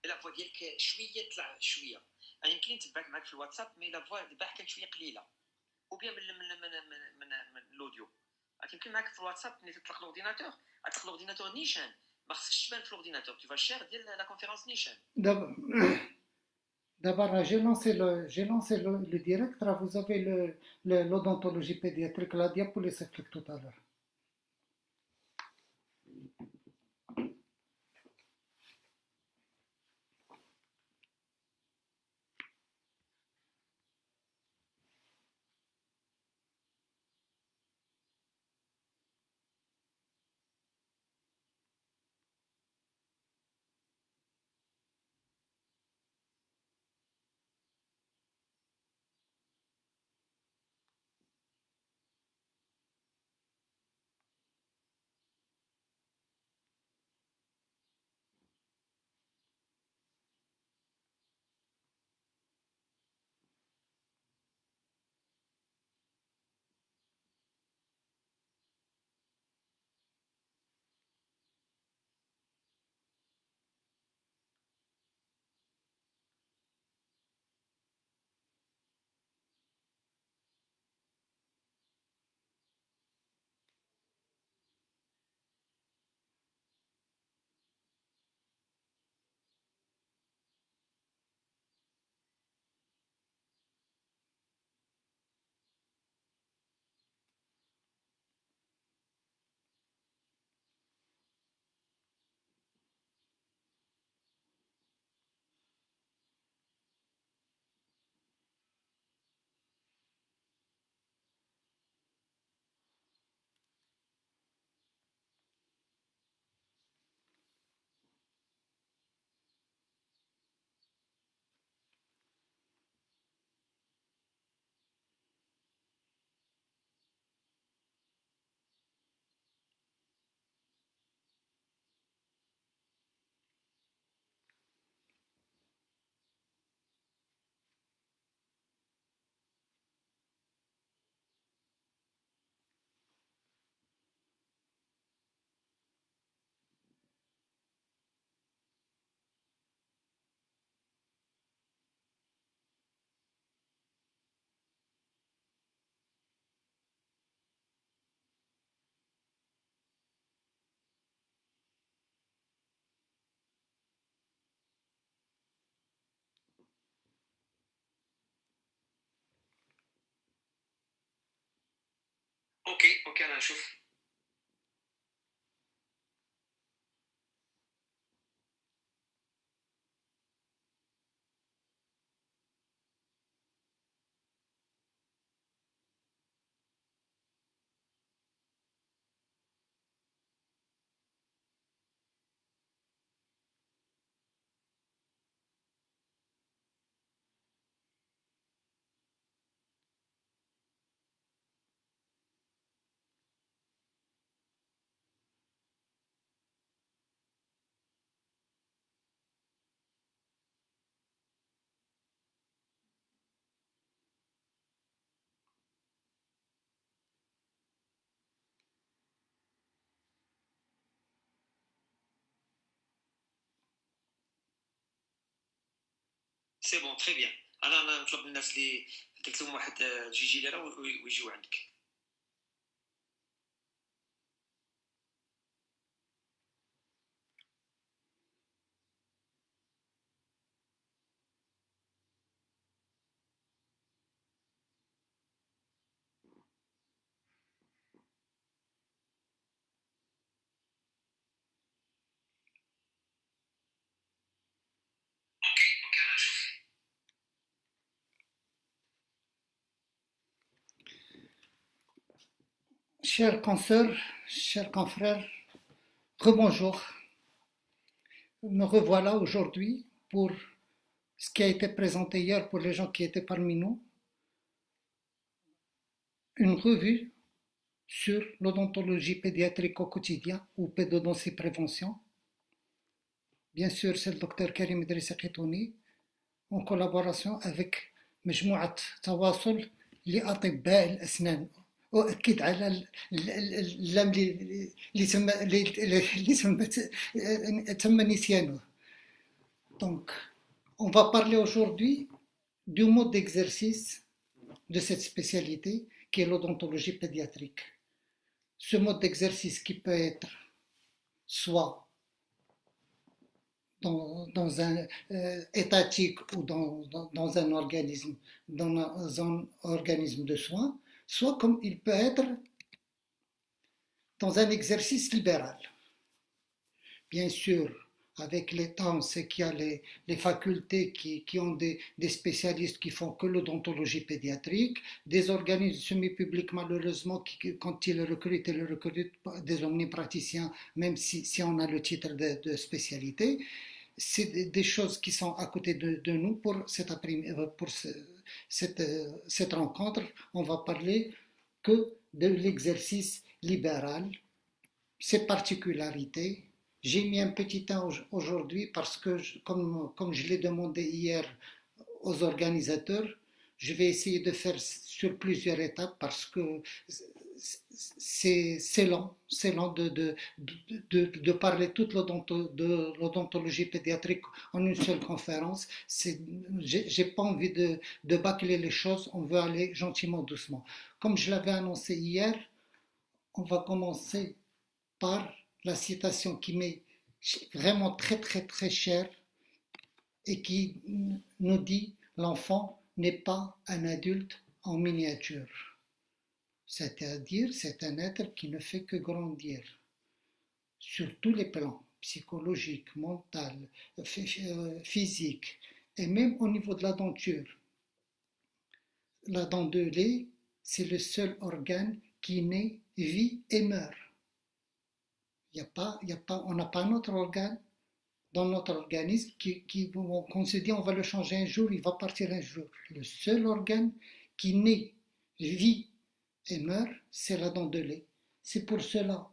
لا فوا ديالك شويه طلع شويه، يمكن نتبعك معاك في الواتساب مي لا فوا دابا كانت شويه قليله، وبيان من الاوديو. يمكن معاك في الواتساب ملي تطلق الاورديناتور نيشان، ما خصكش تبان في الاورديناتور، تو فا شير ديال لا كونفيرونس نيشان. D'abord, j'ai lancé le direct. Là, vous avez l'odontologie pédiatrique, la diapo s'explique tout à l'heure. اوكي انا نشوف. سي بون تري بيان. انا نطلب من الناس اللي قلت لهم واحد جيجي ليره ويجيو عندك. اوكي انا نشوف. Chers consoeurs, chers confrères, rebonjour. Me revoilà aujourd'hui pour ce qui a été présenté hier pour les gens qui étaient parmi nous. Une revue sur l'odontologie pédiatrique au quotidien ou pédodontie prévention. Bien sûr, c'est le docteur Karim Idriss Khitouni en collaboration avec مجموعة تواصل لأطباء الأسنان. أؤكد على اللام اللي تم نسيانه. Donc, on va parler aujourd'hui du mode d'exercice de cette spécialité qui est l'odontologie pédiatrique. Ce mode d'exercice qui peut être soit dans un étatique ou dans un organisme de soins, soit comme il peut être dans un exercice libéral. Bien sûr, avec les temps, on sait qu'il y a les facultés qui ont des spécialistes qui font que l'odontologie pédiatrique, des organismes semi-publics malheureusement qui, quand ils recrutent des omnipraticiens, même si on a le titre de spécialité. C'est des choses qui sont à côté de nous pour cette rencontre. On va parler que de l'exercice libéral, ses particularités. J'ai mis un petit temps aujourd'hui parce que, comme je l'ai demandé hier aux organisateurs, je vais essayer de faire sur plusieurs étapes parce que c'est lent de parler toute de l'odontologie pédiatrique en une seule conférence. J'ai pas envie de bâcler les choses, on veut aller gentiment, doucement. Comme je l'avais annoncé hier, on va commencer par la citation qui m'est vraiment très chère et qui nous dit l'enfant n'est pas un adulte en miniature. C'est-à-dire, c'est un être qui ne fait que grandir sur tous les plans, psychologique, mental, physique, et même au niveau de la denture. La dent de lait, c'est le seul organe qui naît, vit et meurt. On n'a pas un autre organe dans notre organisme qu'on se dit on va le changer un jour, il va partir un jour. Le seul organe qui naît, vit et meurt, c'est la dent de lait. C'est pour cela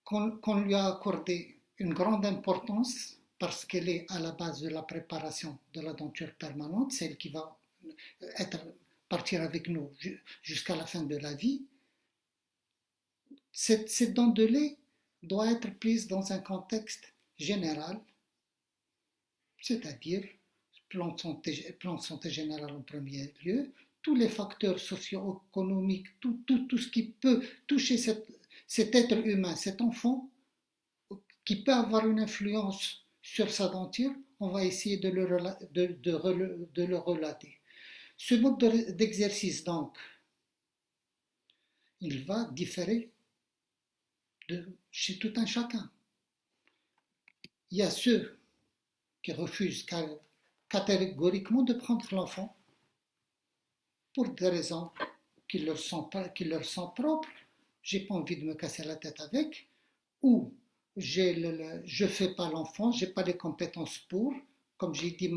qu'on lui a accordé une grande importance parce qu'elle est à la base de la préparation de la denture permanente, celle qui va partir avec nous jusqu'à la fin de la vie. Cette dent de lait doit être prise dans un contexte général, c'est-à-dire plan de santé général en premier lieu, tous les facteurs socio-économiques, tout ce qui peut toucher cet être humain, cet enfant, qui peut avoir une influence sur sa denture, on va essayer de le relater. Ce mode d'exercice, donc, il va différer chez tout un chacun. Il y a ceux qui refusent catégoriquement de prendre l'enfant pour des raisons qui leur sont propres. J'ai pas envie de me casser la tête avec, ou je fais pas l'enfant, j'ai pas les compétences pour. Comme j'ai dit,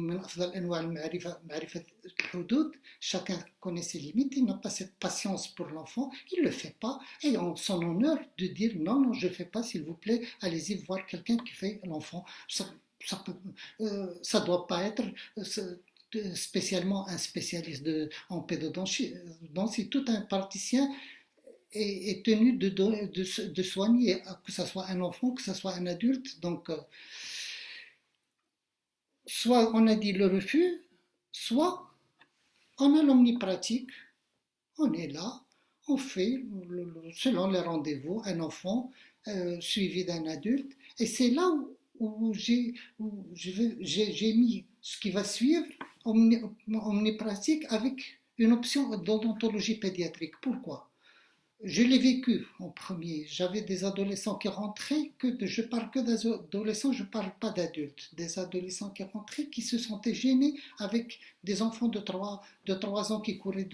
chacun connaît ses limites, il n'a pas cette patience pour l'enfant, il ne le fait pas, et en son honneur de dire non, je ne fais pas, s'il vous plaît, allez-y voir quelqu'un qui fait l'enfant. Ça doit pas être spécialement un spécialiste en pédodontie. Tout un praticien est tenu de soigner, que ce soit un enfant, que ce soit un adulte. Donc, soit on a dit le refus, soit on a l'omnipratique, on est là, on fait, selon les rendez-vous, un enfant suivi d'un adulte, et c'est là où j'ai mis ce qui va suivre, omnipratique, avec une option d'odontologie pédiatrique. Pourquoi ? Je l'ai vécu en premier. J'avais des adolescents qui rentraient, je parle que d'adolescents, je ne parle pas d'adultes. Des adolescents qui rentraient, qui se sentaient gênés avec des enfants de 3 ans qui couraient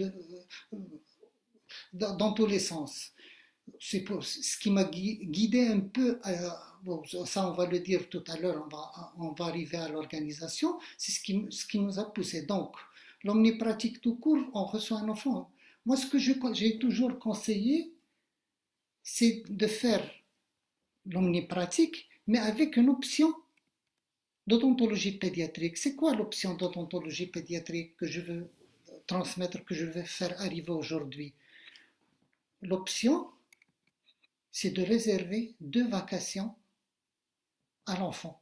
dans tous les sens. C'est ce qui m'a guidé un peu, bon, ça on va le dire tout à l'heure, on va arriver à l'organisation, c'est ce qui nous a poussé. Donc, l'omnipratique tout court, on reçoit un enfant. Moi, ce que j'ai toujours conseillé, c'est de faire l'omnipratique, mais avec une option d'odontologie pédiatrique. C'est quoi l'option d'odontologie pédiatrique que je veux transmettre, que je vais faire arriver aujourd'hui? L'option, c'est de réserver 2 vacations à l'enfant.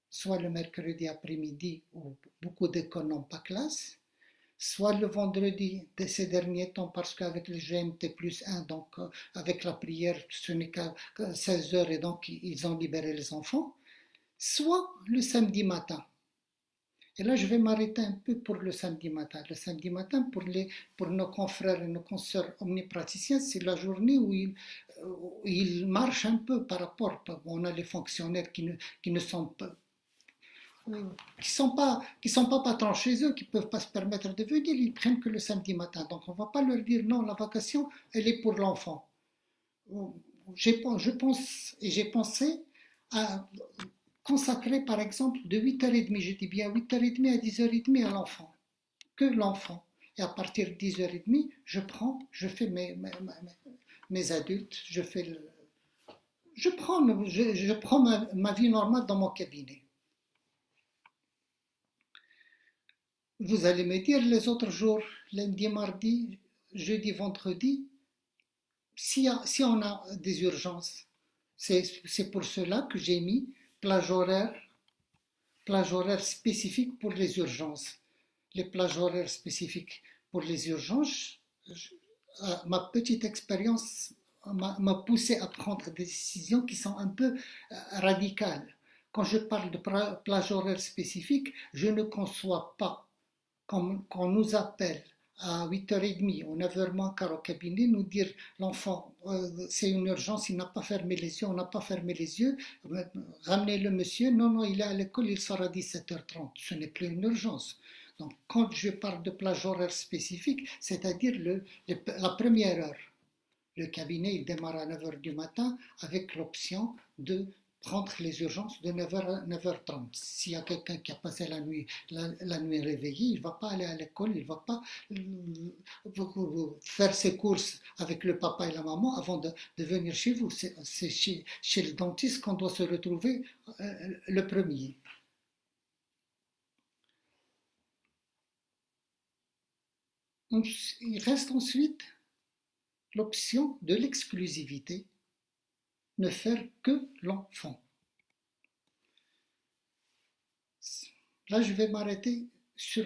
soit le mercredi après-midi où beaucoup d'écoles n'ont pas classe, soit le vendredi de ces derniers temps parce qu'avec le GMT plus 1, donc avec la prière, ce n'est qu'à 16 heures et donc ils ont libéré les enfants, soit le samedi matin. Et là, je vais m'arrêter un peu pour le samedi matin. Le samedi matin, pour nos confrères et nos consoeurs omnipraticiens, c'est la journée où ils marchent un peu par rapport. On a les fonctionnaires qui ne sont pas qui sont pas patrons chez eux, qui ne peuvent pas se permettre de venir, ils prennent que le samedi matin. Donc on ne va pas leur dire non, la vacation, elle est pour l'enfant. Je pense et j'ai pensé à consacrer par exemple de 8h30, je dis bien 8h30 à 10h30 à l'enfant, que l'enfant. Et à partir de 10h30, je fais mes adultes, je prends ma vie normale dans mon cabinet. Vous allez me dire les autres jours, lundi, mardi, jeudi, vendredi, si on a des urgences. C'est pour cela que j'ai mis plage horaire spécifique pour les urgences. Les plages horaires spécifiques pour les urgences, ma petite expérience m'a poussé à prendre des décisions qui sont un peu radicales. Quand je parle de plage horaire spécifique, je ne conçois pas qu'on nous appelle à 8h30 ou 9h moins quart au cabinet, nous dire l'enfant, c'est une urgence, il n'a pas fermé les yeux, on n'a pas fermé les yeux, ramenez le monsieur, non, il est à l'école, il sort à 17h30, ce n'est plus une urgence. Donc quand je parle de plage horaire spécifique, c'est-à-dire la première heure, le cabinet il démarre à 9h du matin avec l'option de prendre les urgences de 9h à 9h30. S'il y a quelqu'un qui a passé la nuit réveillé, il ne va pas aller à l'école, il ne va pas faire ses courses avec le papa et la maman avant de venir chez vous. C'est chez le dentiste qu'on doit se retrouver le premier. Il reste ensuite l'option de l'exclusivité. Ne faire que l'enfant. Là, je vais m'arrêter sur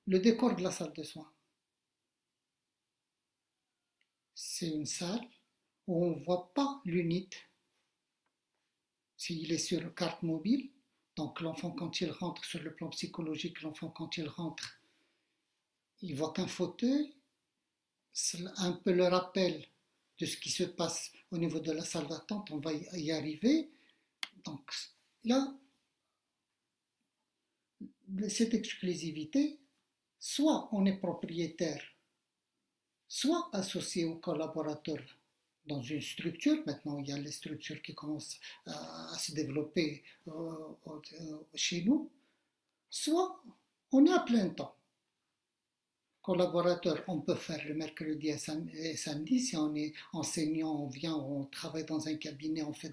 le décor de la salle de soins. C'est une salle où on ne voit pas l'unit. S'il est sur carte mobile, donc l'enfant quand il rentre sur le plan psychologique, l'enfant quand il rentre, il voit qu'un fauteuil, c'est un peu le rappel de ce qui se passe au niveau de la salle d'attente, on va y arriver. Donc là, cette exclusivité, soit on est propriétaire, soit associé au collaborateur dans une structure. Maintenant, il y a les structures qui commencent à se développer chez nous, soit on est à plein temps. Collaborateur, on peut faire le mercredi et samedi. Si on est enseignant, on vient, on travaille dans un cabinet, on fait,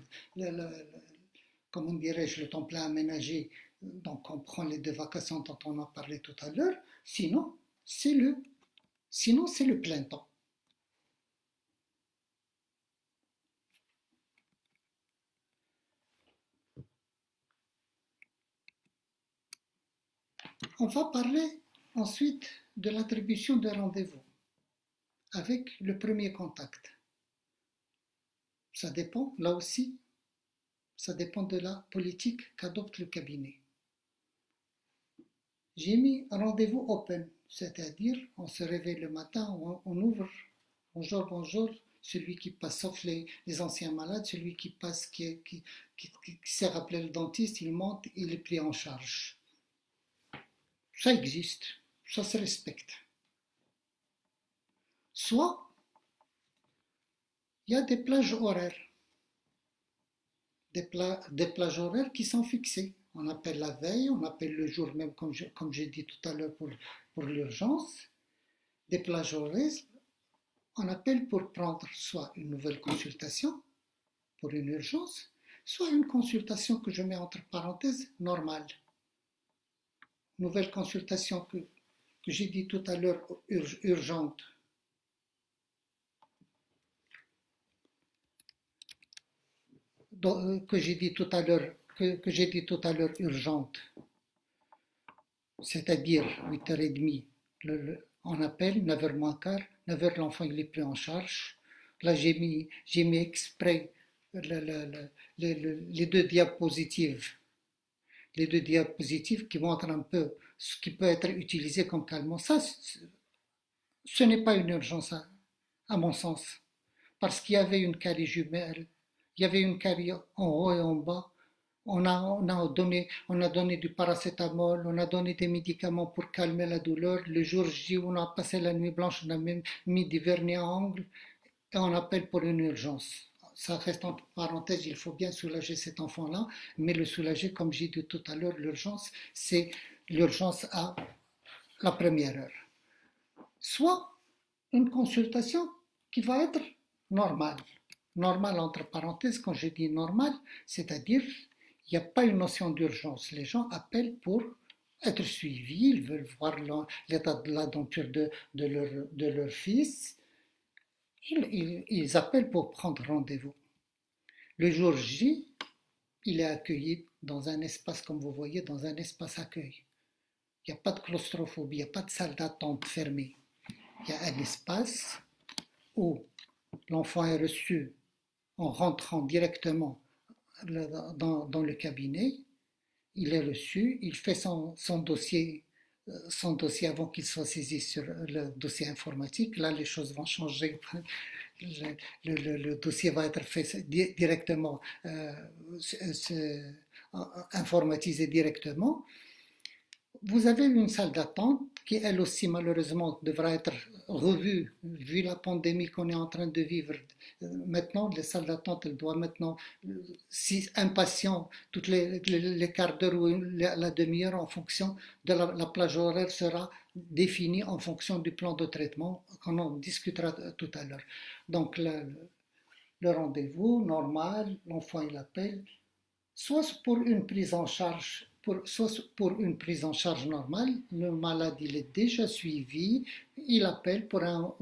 comment dirais-je, le temps plein aménagé. Donc on prend les 2 vacations dont on a parlé tout à l'heure. Sinon, c'est le plein temps. On va parler ensuite de l'attribution de rendez-vous avec le premier contact. Ça dépend, là aussi, ça dépend de la politique qu'adopte le cabinet. J'ai mis rendez-vous open, c'est-à-dire on se réveille le matin, on ouvre, bonjour, celui qui passe, sauf les anciens malades, celui qui passe, qui s'est rappelé le dentiste, il monte, il est pris en charge. Ça existe, ça se respecte. Soit, il y a des plages horaires, des plages horaires qui sont fixées. On appelle la veille, on appelle le jour même, comme j'ai dit tout à l'heure pour l'urgence. Des plages horaires, on appelle pour prendre soit une nouvelle consultation pour une urgence, soit une consultation que je mets entre parenthèses normale. Nouvelle consultation que j'ai dit tout à l'heure urgente. que j'ai dit tout à l'heure, que j'ai dit tout à l'heure urgente, c'est-à-dire 8h30, on appelle 9h moins quart, 9h l'enfant il est pris en charge. Là j'ai mis exprès les deux diapositives, qui montrent un peu ce qui peut être utilisé comme calmant. Ça, ce n'est pas une urgence à mon sens, parce qu'il y avait une carie jumelle, il y avait une carie en haut et en bas. On a donné du paracétamol, on a donné des médicaments pour calmer la douleur. Le jour J, on a passé la nuit blanche, on a même mis du vernis à ongles et on appelle pour une urgence. Ça reste entre parenthèses, il faut bien soulager cet enfant-là, mais le soulager, comme j'ai dit tout à l'heure, l'urgence, c'est l'urgence à la première heure. Soit une consultation qui va être normale. Normale entre parenthèses, quand je dis normale, c'est-à-dire il n'y a pas une notion d'urgence. Les gens appellent pour être suivis, ils veulent voir l'état de la denture de leur fils. Ils appellent pour prendre rendez-vous. Le jour J, il est accueilli dans un espace, comme vous voyez, dans un espace accueil. Il n'y a pas de claustrophobie, il n'y a pas de salle d'attente fermée. Il y a un espace où l'enfant est reçu en rentrant directement dans le cabinet. Il est reçu, il fait son dossier avant qu'il soit saisi sur le dossier informatique. Là, les choses vont changer. Le dossier va être fait directement, informatisé directement. Vous avez une salle d'attente qui, elle aussi, malheureusement, devra être revue, vu la pandémie qu'on est en train de vivre. Maintenant, les salles d'attente, elles doivent maintenant, si un patient, toutes les quarts d'heure ou la demi-heure, en fonction de la plage horaire, sera définie en fonction du plan de traitement qu'on en discutera tout à l'heure. Donc, le rendez-vous normal, l'enfant, il appelle, soit pour une prise en charge, soit pour une prise en charge normale, le malade il est déjà suivi, il appelle pour un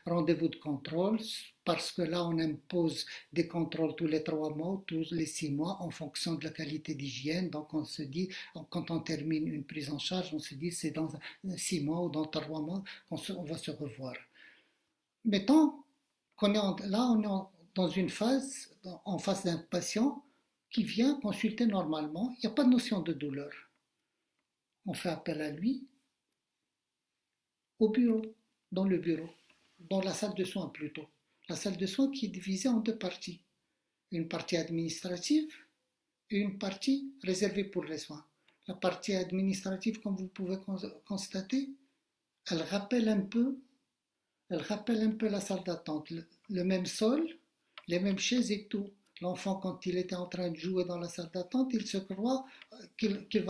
rendez-vous de contrôle, parce que là on impose des contrôles tous les 3 mois, tous les 6 mois, en fonction de la qualité d'hygiène. Donc on se dit, quand on termine une prise en charge, on se dit c'est dans 6 mois ou dans 3 mois qu'on va se revoir. Mettons qu'on est là, on est dans une phase, en face d'un patient qui vient consulter normalement, il n'y a pas de notion de douleur. On fait appel à lui au bureau, dans le bureau, dans la salle de soins plutôt. La salle de soins qui est divisée en 2 parties. Une partie administrative et une partie réservée pour les soins. La partie administrative, comme vous pouvez constater, elle rappelle un peu la salle d'attente. Le même sol, les mêmes chaises et tout. L'enfant, quand il était en train de jouer dans la salle d'attente, il se croit qu'il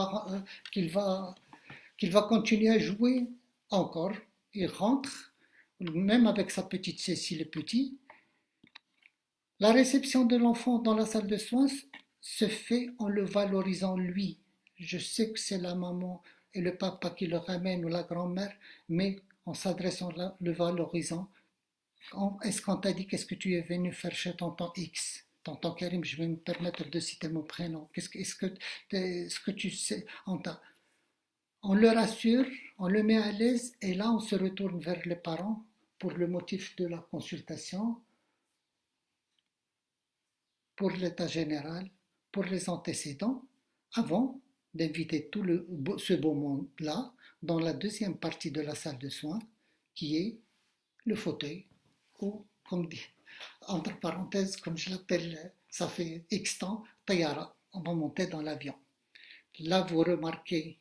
va continuer à jouer encore. Il rentre, même avec sa petite Cécile et petit. La réception de l'enfant dans la salle de soins se fait en le valorisant lui. Je sais que c'est la maman et le papa qui le ramènent ou la grand-mère, mais en s'adressant là, le valorisant. Est-ce qu'on t'a dit qu'est-ce que tu es venu faire chez tonton X? Tonton Karim, je vais me permettre de citer mon prénom. Est-ce que tu sais? On le rassure, on le met à l'aise et là on se retourne vers les parents pour le motif de la consultation, pour l'état général, pour les antécédents, avant d'inviter tout ce beau monde-là dans la deuxième partie de la salle de soins qui est le fauteuil ou, comme dit, entre parenthèses, comme je l'appelle, ça fait X temps, Tayara, on va monter dans l'avion. Là, vous remarquez,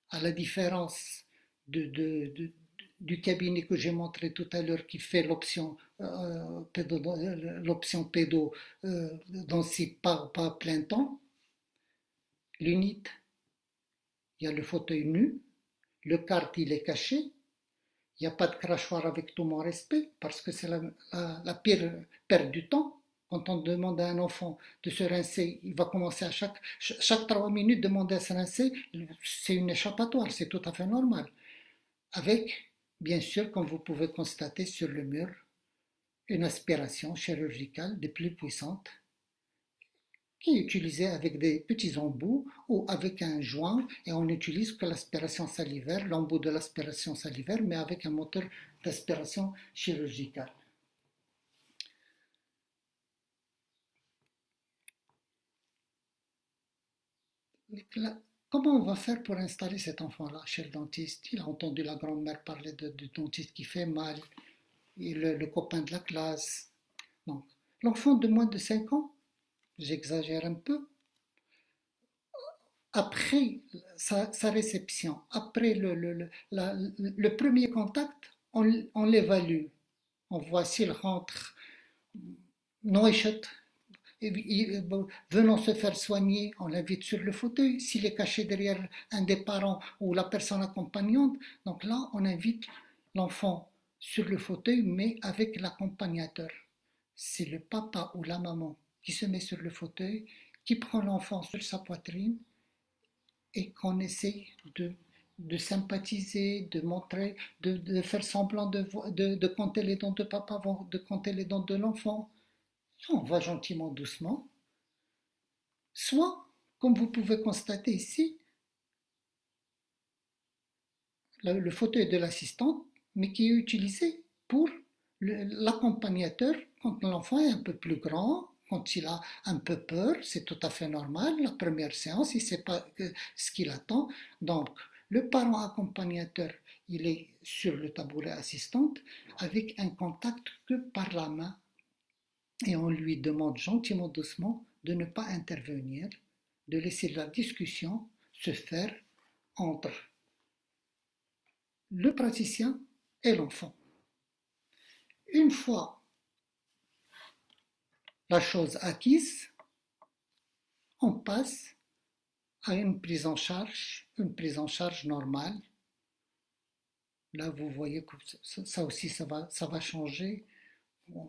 à la différence du cabinet que j'ai montré tout à l'heure qui fait l'option pédo dans ses pas à plein temps, l'unité, il y a le fauteuil nu, le cart il est caché, il n'y a pas de crachoir avec tout mon respect, parce que c'est la pire perte du temps. Quand on demande à un enfant de se rincer, il va commencer à chaque 3 minutes demander à se rincer, c'est une échappatoire, c'est tout à fait normal. Avec, bien sûr, comme vous pouvez constater sur le mur, une aspiration chirurgicale des plus puissantes qui est utilisé avec des petits embouts ou avec un joint, et on n'utilise que l'aspiration salivaire, l'embout de l'aspiration salivaire, mais avec un moteur d'aspiration chirurgicale. Comment on va faire pour installer cet enfant-là chez le dentiste? Il a entendu la grand-mère parler du dentiste qui fait mal, et le copain de la classe. Donc, l'enfant de moins de 5 ans, j'exagère un peu, après sa réception, après le premier contact, on l'évalue. On voit s'il rentre noéchette, venant se faire soigner, on l'invite sur le fauteuil. S'il est caché derrière un des parents ou la personne accompagnante, donc là, on invite l'enfant sur le fauteuil, mais avec l'accompagnateur. C'est le papa ou la maman qui se met sur le fauteuil, qui prend l'enfant sur sa poitrine et qu'on essaie de sympathiser, de montrer, de faire semblant de compter les dents de papa, de compter les dents de l'enfant. On va gentiment, doucement. Soit, comme vous pouvez constater ici, le fauteuil de l'assistante, mais qui est utilisé pour l'accompagnateur quand l'enfant est un peu plus grand, quand il a un peu peur, c'est tout à fait normal. La première séance, il ne sait pas ce qu'il attend. Donc, le parent accompagnateur, il est sur le tabouret assistante avec un contact que par la main. Et on lui demande gentiment, doucement, de ne pas intervenir, de laisser la discussion se faire entre le praticien et l'enfant. Une fois la chose acquise, on passe à une prise en charge normale. Là, vous voyez que ça aussi, ça va changer.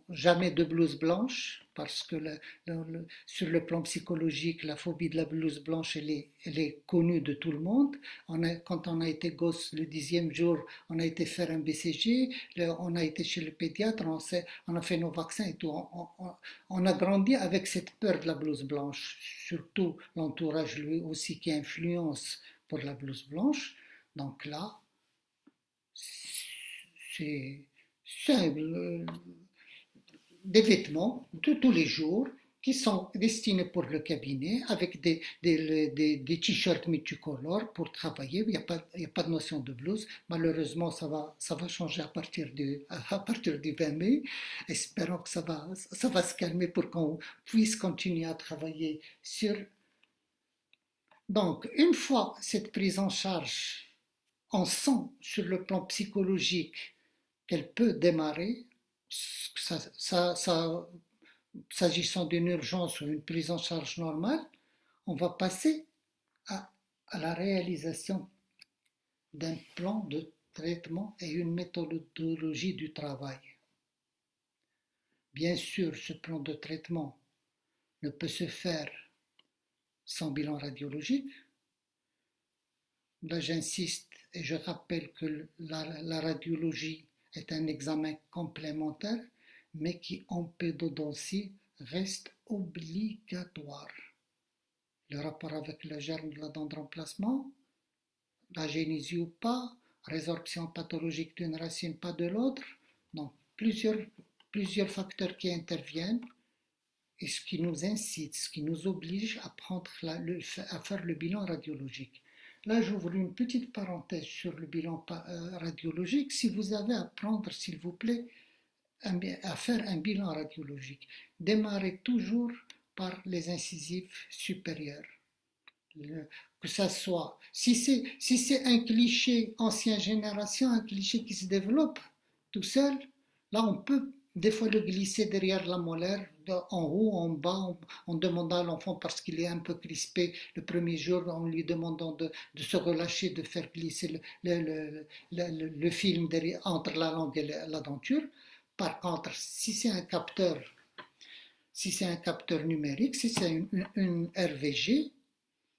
Jamais de blouse blanche, parce que sur le plan psychologique, la phobie de la blouse blanche, elle est connue de tout le monde. Quand on a été gosse le 10e jour, on a été faire un BCG, on a été chez le pédiatre, on a fait nos vaccins et tout. On a grandi avec cette peur de la blouse blanche, surtout l'entourage lui aussi qui influence pour la blouse blanche. Donc là, c'est des vêtements de tous les jours qui sont destinés pour le cabinet avec des t-shirts multicolores pour travailler. Il n'y a pas de notion de blouse. Malheureusement, ça va changer à partir du 20 mai. Espérons que ça va se calmer pour qu'on puisse continuer à travailler sur. Donc, une fois cette prise en charge, on sent sur le plan psychologique qu'elle peut démarrer. S'agissant d'une urgence ou une prise en charge normale, on va passer à la réalisation d'un plan de traitement et une méthodologie du travail. Bien sûr, ce plan de traitement ne peut se faire sans bilan radiologique. Là, j'insiste et je rappelle que la radiologie est un examen complémentaire, mais qui en pédodontie reste obligatoire. Le rapport avec le germe de la dent de remplacement, la génésie ou pas, résorption pathologique d'une racine, pas de l'autre, donc plusieurs facteurs qui interviennent et ce qui nous incite, ce qui nous oblige à faire le bilan radiologique. Là, j'ouvre une petite parenthèse sur le bilan radiologique. Si vous avez à prendre, s'il vous plaît, à faire un bilan radiologique, démarrez toujours par les incisives supérieures. Que ça soit, si c'est un cliché ancienne génération, un cliché qui se développe tout seul, là on peut des fois le glisser derrière la molaire, en haut, en bas, en demandant à l'enfant parce qu'il est un peu crispé le premier jour, en lui demandant de se relâcher, de faire glisser le film entre la langue et la denture. Par contre, si c'est un capteur numérique, si c'est une RVG,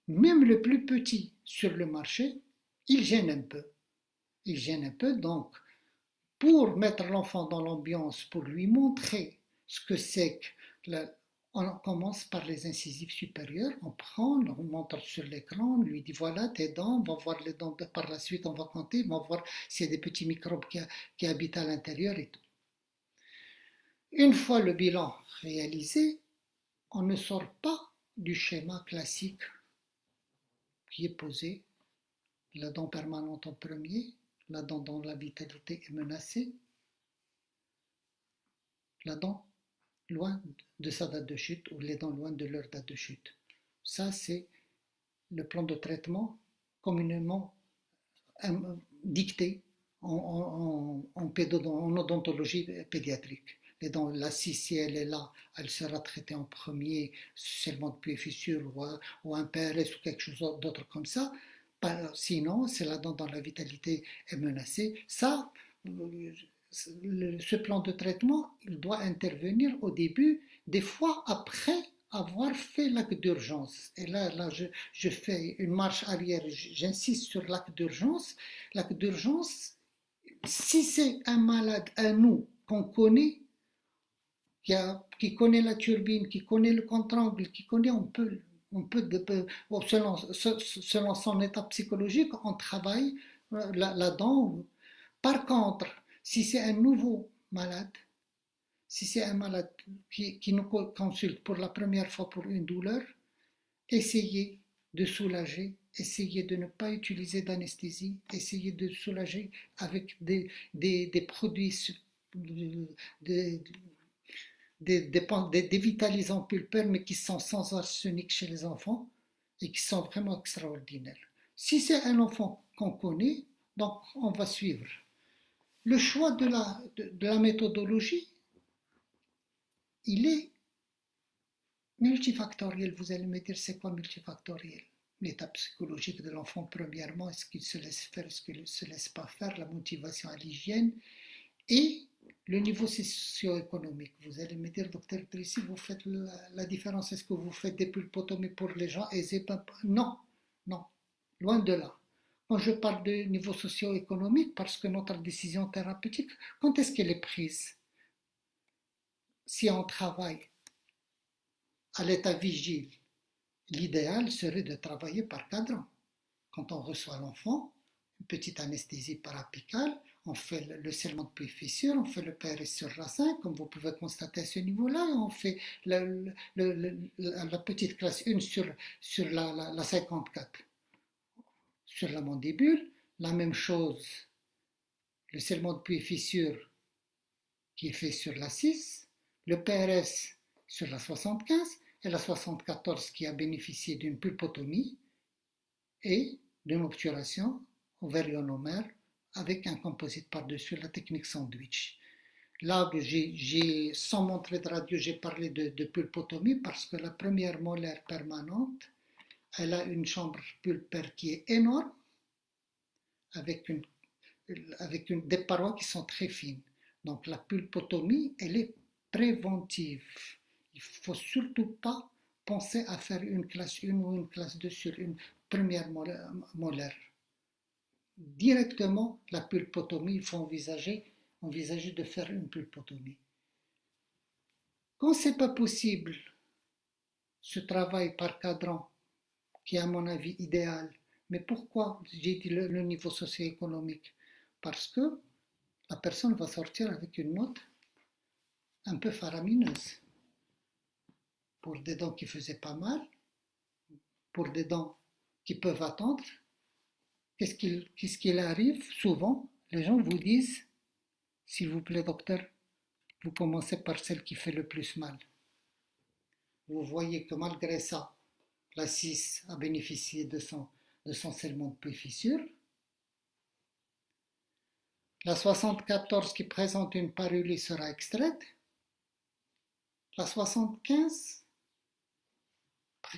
même le plus petit sur le marché, il gêne un peu. Il gêne un peu, donc pour mettre l'enfant dans l'ambiance, pour lui montrer ce que c'est que On commence par les incisives supérieures, on prend, on montre sur l'écran, on lui dit voilà tes dents, on va voir les dents par la suite, on va compter, on va voir s'il y a des petits microbes qui habitent à l'intérieur et tout. Une fois le bilan réalisé, on ne sort pas du schéma classique qui est posé, la dent permanente en premier, la dent dont la vitalité est menacée, la dent loin de sa date de chute ou les dents loin de leur date de chute. Ça, c'est le plan de traitement communément dicté en odontologie pédiatrique. Les dents, la scie, si elle est là, elle sera traitée en premier, seulement depuis fissure ou un PRS ou quelque chose d'autre comme ça. Sinon, c'est la dent dont la vitalité est menacée. Ça, ce plan de traitement, il doit intervenir au début, des fois après avoir fait l'acte d'urgence. Et là je fais une marche arrière, j'insiste sur l'acte d'urgence. L'acte d'urgence, si c'est un malade à nous qu'on connaît, qui connaît la turbine, qui connaît le contre-angle, qui connaît, selon son état psychologique, on travaille la dent. Par contre, si c'est un nouveau malade, si c'est un malade qui nous consulte pour la première fois pour une douleur, essayez de soulager, essayez de ne pas utiliser d'anesthésie, essayez de soulager avec des produits, des dévitalisants pulpaires, mais qui sont sans arsenic chez les enfants et qui sont vraiment extraordinaires. Si c'est un enfant qu'on connaît, donc on va suivre. Le choix de la méthodologie, il est multifactoriel. Vous allez me dire, c'est quoi multifactoriel? L'état psychologique de l'enfant, premièrement, est-ce qu'il se laisse faire, est-ce qu'il ne se laisse pas faire, la motivation à l'hygiène, et le niveau socio-économique. Vous allez me dire, docteur Tracy, vous faites la différence, est-ce que vous faites des pulpotomies pour les gens aisés? Non, non, loin de là. Quand je parle de niveau socio-économique, parce que notre décision thérapeutique, quand est-ce qu'elle est prise? Si on travaille à l'état vigile, l'idéal serait de travailler par cadran. Quand on reçoit l'enfant, une petite anesthésie parapicale, on fait le scellement de puits-fissure, on fait le PRS sur racin, comme vous pouvez constater à ce niveau-là, on fait la petite classe 1 sur la 54. Sur la mandibule, la même chose, le scellement de puits-fissure qui est fait sur la 6, le PRS sur la 75 et la 74 qui a bénéficié d'une pulpotomie et d'une obturation ovarionomère avec un composite par-dessus, la technique sandwich. Là, sans montrer de radio, j'ai parlé de pulpotomie parce que la première molaire permanente, elle a une chambre pulpaire qui est énorme avec des parois qui sont très fines. Donc la pulpotomie, elle est préventive. Il ne faut surtout pas penser à faire une classe 1 ou une classe 2 sur une première molaire. Directement, la pulpotomie, il faut envisager de faire une pulpotomie. Quand ce n'est pas possible, ce travail par cadran, qui est à mon avis idéal, mais pourquoi j'ai dit le niveau socio-économique? Parce que la personne va sortir avec une note un peu faramineuse. Pour des dents qui faisaient pas mal, pour des dents qui peuvent attendre, qu'est-ce qu'il arrive souvent? Les gens vous disent, s'il vous plaît docteur, vous commencez par celle qui fait le plus mal. Vous voyez que malgré ça, la 6 a bénéficié de son scellement de puits-fissure. La 74 qui présente une parulie sera extraite. La 75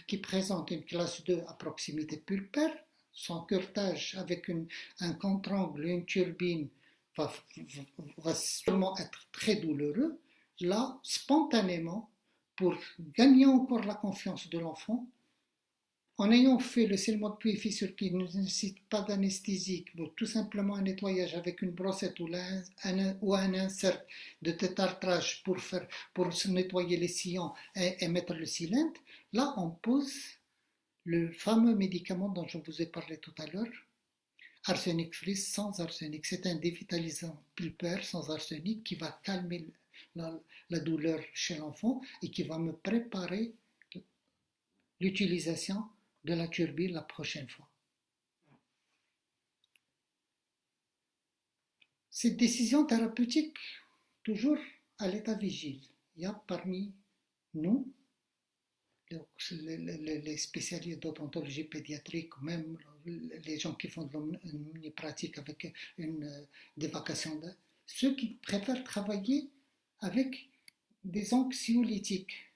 qui présente une classe 2 à proximité pulpaire, son curtage avec un contre-angle, une turbine va sûrement être très douloureux. Là, spontanément, pour gagner encore la confiance de l'enfant, En ayant fait le scellement de puits-fissure qui ne nécessite pas d'anesthésie, tout simplement un nettoyage avec une brossette ou un insert de détartrage pour se nettoyer les sillons et mettre le cylindre, là on pose le fameux médicament dont je vous ai parlé tout à l'heure, arsenic free sans arsenic. C'est un dévitalisant pulpaire sans arsenic qui va calmer la douleur chez l'enfant et qui va me préparer l'utilisation de la turbine la prochaine fois. Cette décision thérapeutique, toujours à l'état vigile, il y a parmi nous, les spécialistes d'odontologie pédiatrique, même les gens qui font de l'omnipratique avec des vacations, ceux qui préfèrent travailler avec des anxiolytiques.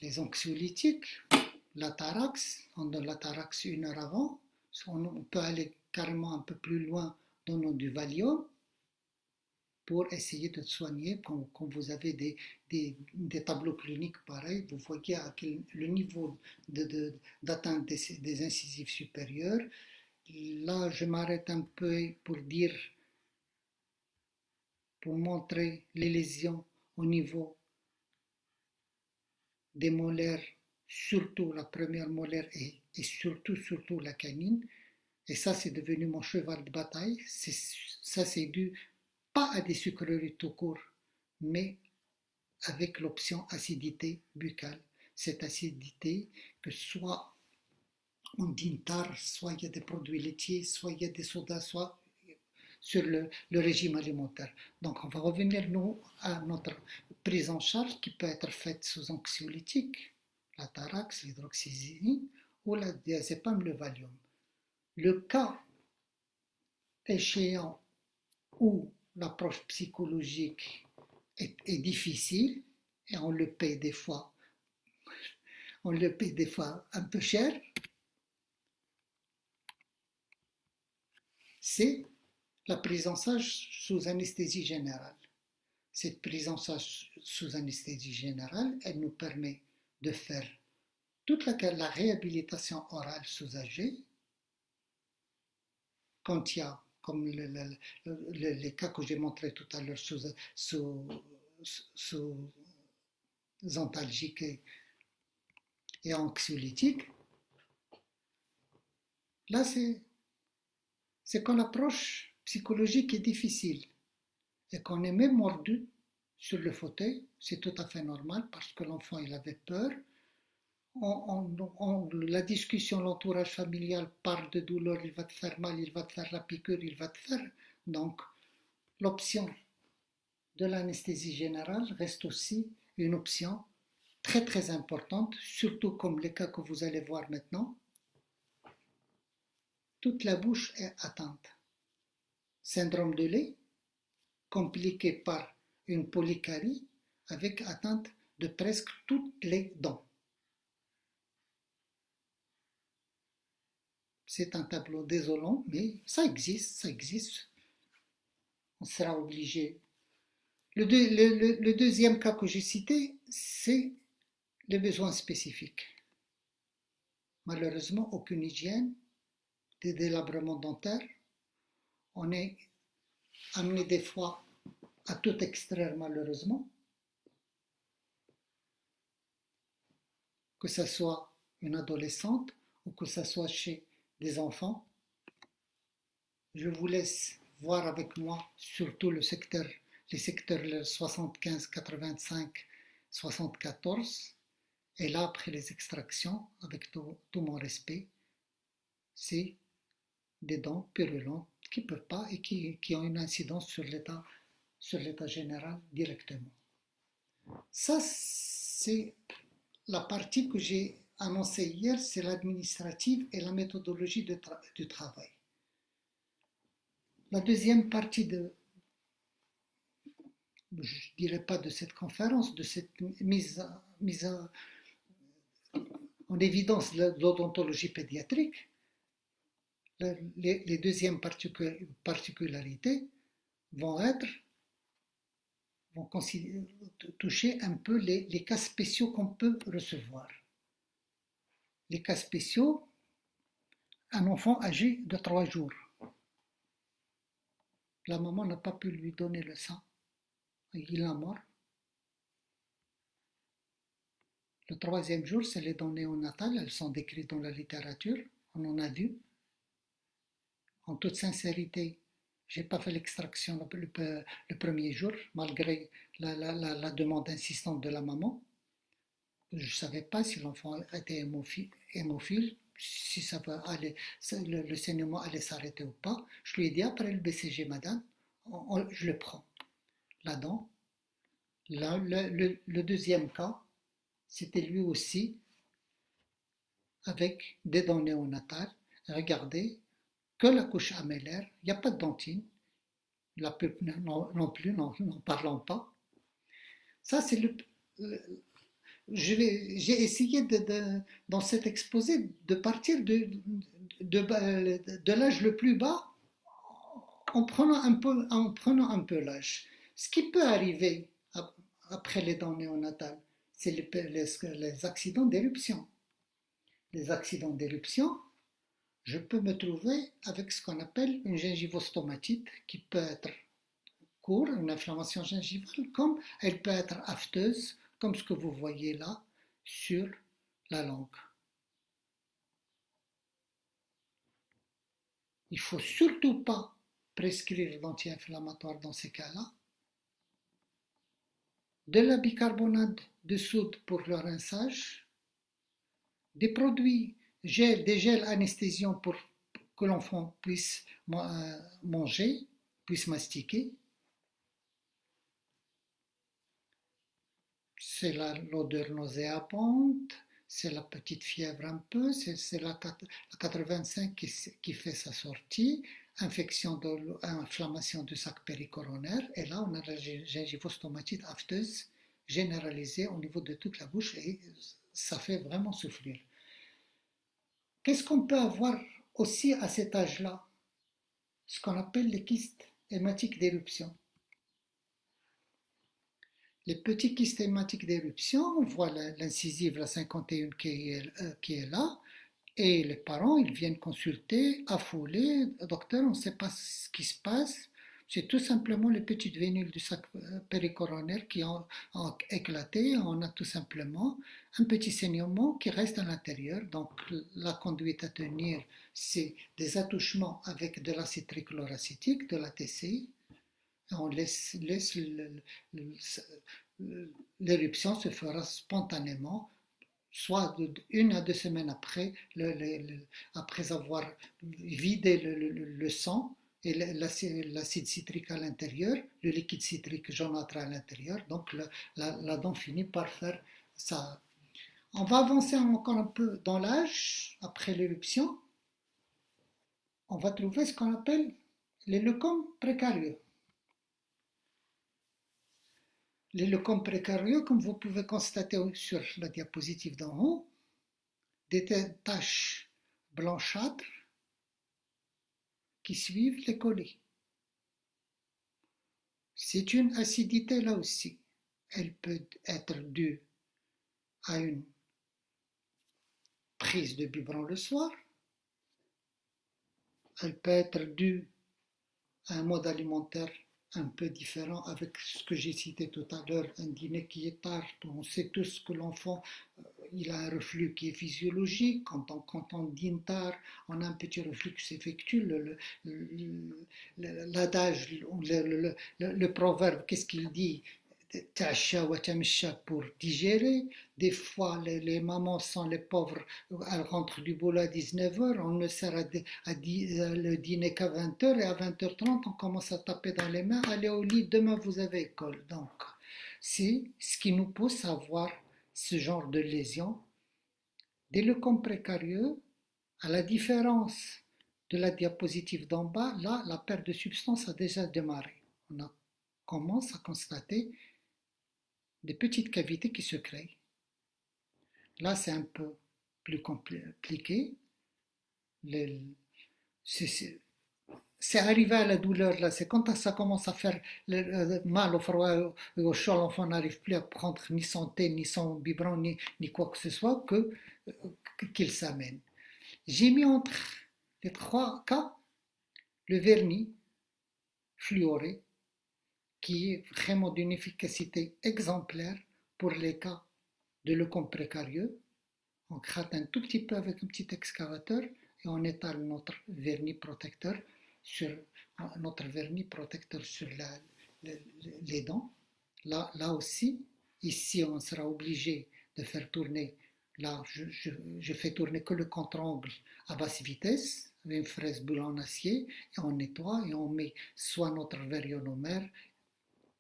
Les anxiolytiques, l'Atarax, on donne l'Atarax 1 heure avant, on peut aller carrément un peu plus loin, donnant du Valium, pour essayer de soigner. Quand vous avez des tableaux cliniques pareils, vous voyez le niveau d'atteinte des incisives supérieures. Là, je m'arrête un peu pour montrer les lésions au niveau des molaires, surtout la première molaire et surtout la canine. Et ça, c'est devenu mon cheval de bataille. Ça, c'est dû pas à des sucreries tout court, mais avec l'option acidité buccale. Cette acidité, que soit on dîne tard, soit il y a des produits laitiers, soit il y a des sodas, soit sur le régime alimentaire. Donc on va revenir nous à notre prise en charge qui peut être faite sous anxiolytique, la Tarax, l'hydroxyzine ou la diazépam, le Valium. Le cas échéant où l'approche psychologique est difficile et on le paye des fois un peu cher, c'est la prise en charge sous anesthésie générale. Cette prise en charge sous anesthésie générale, elle nous permet de faire toute la réhabilitation orale sous AG, quand il y a, comme les cas que j'ai montrés tout à l'heure sous antalgique et anxiolytique, là c'est quand l'approche psychologique est difficile et qu'on est même mordu sur le fauteuil, c'est tout à fait normal parce que l'enfant il avait peur. La discussion, l'entourage familial parle de douleur, il va te faire mal, il va te faire la piqûre, il va te faire. Donc, l'option de l'anesthésie générale reste aussi une option très très importante, surtout comme les cas que vous allez voir maintenant. Toute la bouche est atteinte. Syndrome de lait, compliqué par une polycarie avec atteinte de presque toutes les dents. C'est un tableau désolant, mais ça existe. On sera obligé. Le deuxième cas que j'ai cité, c'est les besoins spécifiques. Malheureusement, aucune hygiène, des délabrements dentaires. On est amené des fois à tout extraire malheureusement. Que ce soit une adolescente ou que ce soit chez des enfants. Je vous laisse voir avec moi surtout les secteurs 75, 85, 74. Et là, après les extractions, avec tout mon respect, c'est des dents purulentes qui ne peuvent pas et qui ont une incidence sur l'état général directement. Ça, c'est la partie que j'ai annoncée hier, c'est l'administrative et la méthodologie du travail. La deuxième partie je ne dirais pas de cette conférence, de cette mise en évidence de l'odontologie pédiatrique, les deuxièmes particularités vont être vont toucher un peu les cas spéciaux qu'on peut recevoir. Les cas spéciaux, un enfant âgé de 3 jours. La maman n'a pas pu lui donner le sein. Il est mort. Le 3e jour, c'est les données néonatales, elles sont décrites dans la littérature, on en a vu. En toute sincérité, je n'ai pas fait l'extraction le premier jour, malgré la demande insistante de la maman. Je ne savais pas si l'enfant était hémophile, si ça va aller, le saignement allait s'arrêter ou pas. Je lui ai dit, après le BCG, madame, je le prends. La dent. Le deuxième cas, c'était lui aussi avec des dents néonatales. Regardez, que la couche amélaire, il n'y a pas de dentine, la pulpe non plus, n'en parlons pas. Ça, c'est j'ai essayé dans cet exposé de partir de l'âge le plus bas en prenant un peu l'âge. Ce qui peut arriver après les dents néonatales, c'est les accidents d'éruption. Les accidents d'éruption, je peux me trouver avec ce qu'on appelle une gingivostomatite qui peut être courte, une inflammation gingivale, comme elle peut être afteuse, comme ce que vous voyez là sur la langue. Il ne faut surtout pas prescrire d'anti-inflammatoires dans ces cas-là. De la bicarbonate de soude pour le rinçage, des produits, des gels anesthésiants pour que l'enfant puisse manger, puisse mastiquer. C'est l'odeur nauséabonde, c'est la petite fièvre un peu, c'est la 85 qui fait sa sortie, inflammation du sac péricoronaire, et là on a la gingivostomatite afteuse généralisée au niveau de toute la bouche et ça fait vraiment souffrir. Qu'est-ce qu'on peut avoir aussi à cet âge-là? Ce qu'on appelle les kystes hématiques d'éruption. Les petits kystes hématiques d'éruption, on voit l'incisive, la 51 qui est là, et les parents, ils viennent consulter, affolés, docteur, on ne sait pas ce qui se passe, c'est tout simplement les petites vénules du sac péricoronaire qui ont éclaté, on a tout simplement un petit saignement qui reste à l'intérieur, donc la conduite à tenir, c'est des attouchements avec de l'acide trichloracétique, de la TCI, on laisse l'éruption se fera spontanément, soit 1 à 2 semaines après, après avoir vidé le sang et l'acide citrique à l'intérieur, le liquide citrique jaunâtre à l'intérieur, donc la dent finit par faire ça. On va avancer encore un peu dans l'âge, après l'éruption, on va trouver ce qu'on appelle les leucomes précarieux. Les leucomes précarieux, comme vous pouvez constater sur la diapositive d'en haut, des taches blanchâtres qui suivent les collets. C'est une acidité là aussi. Elle peut être due à une prise de biberon le soir. Elle peut être due à un mode alimentaire un peu différent avec ce que j'ai cité tout à l'heure, un dîner qui est tard. On sait tous que l'enfant, il a un reflux qui est physiologique. Quand on dîne tard, on a un petit reflux qui s'effectue. L'adage, le proverbe, qu'est-ce qu'il dit? Pour digérer. Des fois, les mamans sont les pauvres, elles rentrent du boulot à 19h, on ne sert le dîner qu'à 20h et à 20h30, on commence à taper dans les mains, allez au lit, demain vous avez école. Donc, c'est ce qui nous pousse à avoir ce genre de lésions. Des leucomes précarieux, à la différence de la diapositive d'en bas, là, la perte de substance a déjà démarré. On commence à constater des petites cavités qui se créent. Là, c'est un peu plus compliqué. c'est arrivé à la douleur là, c'est quand ça commence à faire mal au froid et au chaud, l'enfant n'arrive plus à prendre ni son thé, ni son biberon, ni quoi que ce soit, qu'il s'amène. J'ai mis entre les trois cas le vernis fluoré, qui est vraiment d'une efficacité exemplaire pour les cas de leucome précarieux. On gratte un tout petit peu avec un petit excavateur et on étale notre vernis protecteur sur les dents. Là aussi, ici on sera obligé de faire tourner. Là, je fais tourner que le contre-angle à basse vitesse, avec une fraise boule en acier, et on nettoie et on met soit notre verre ionomère,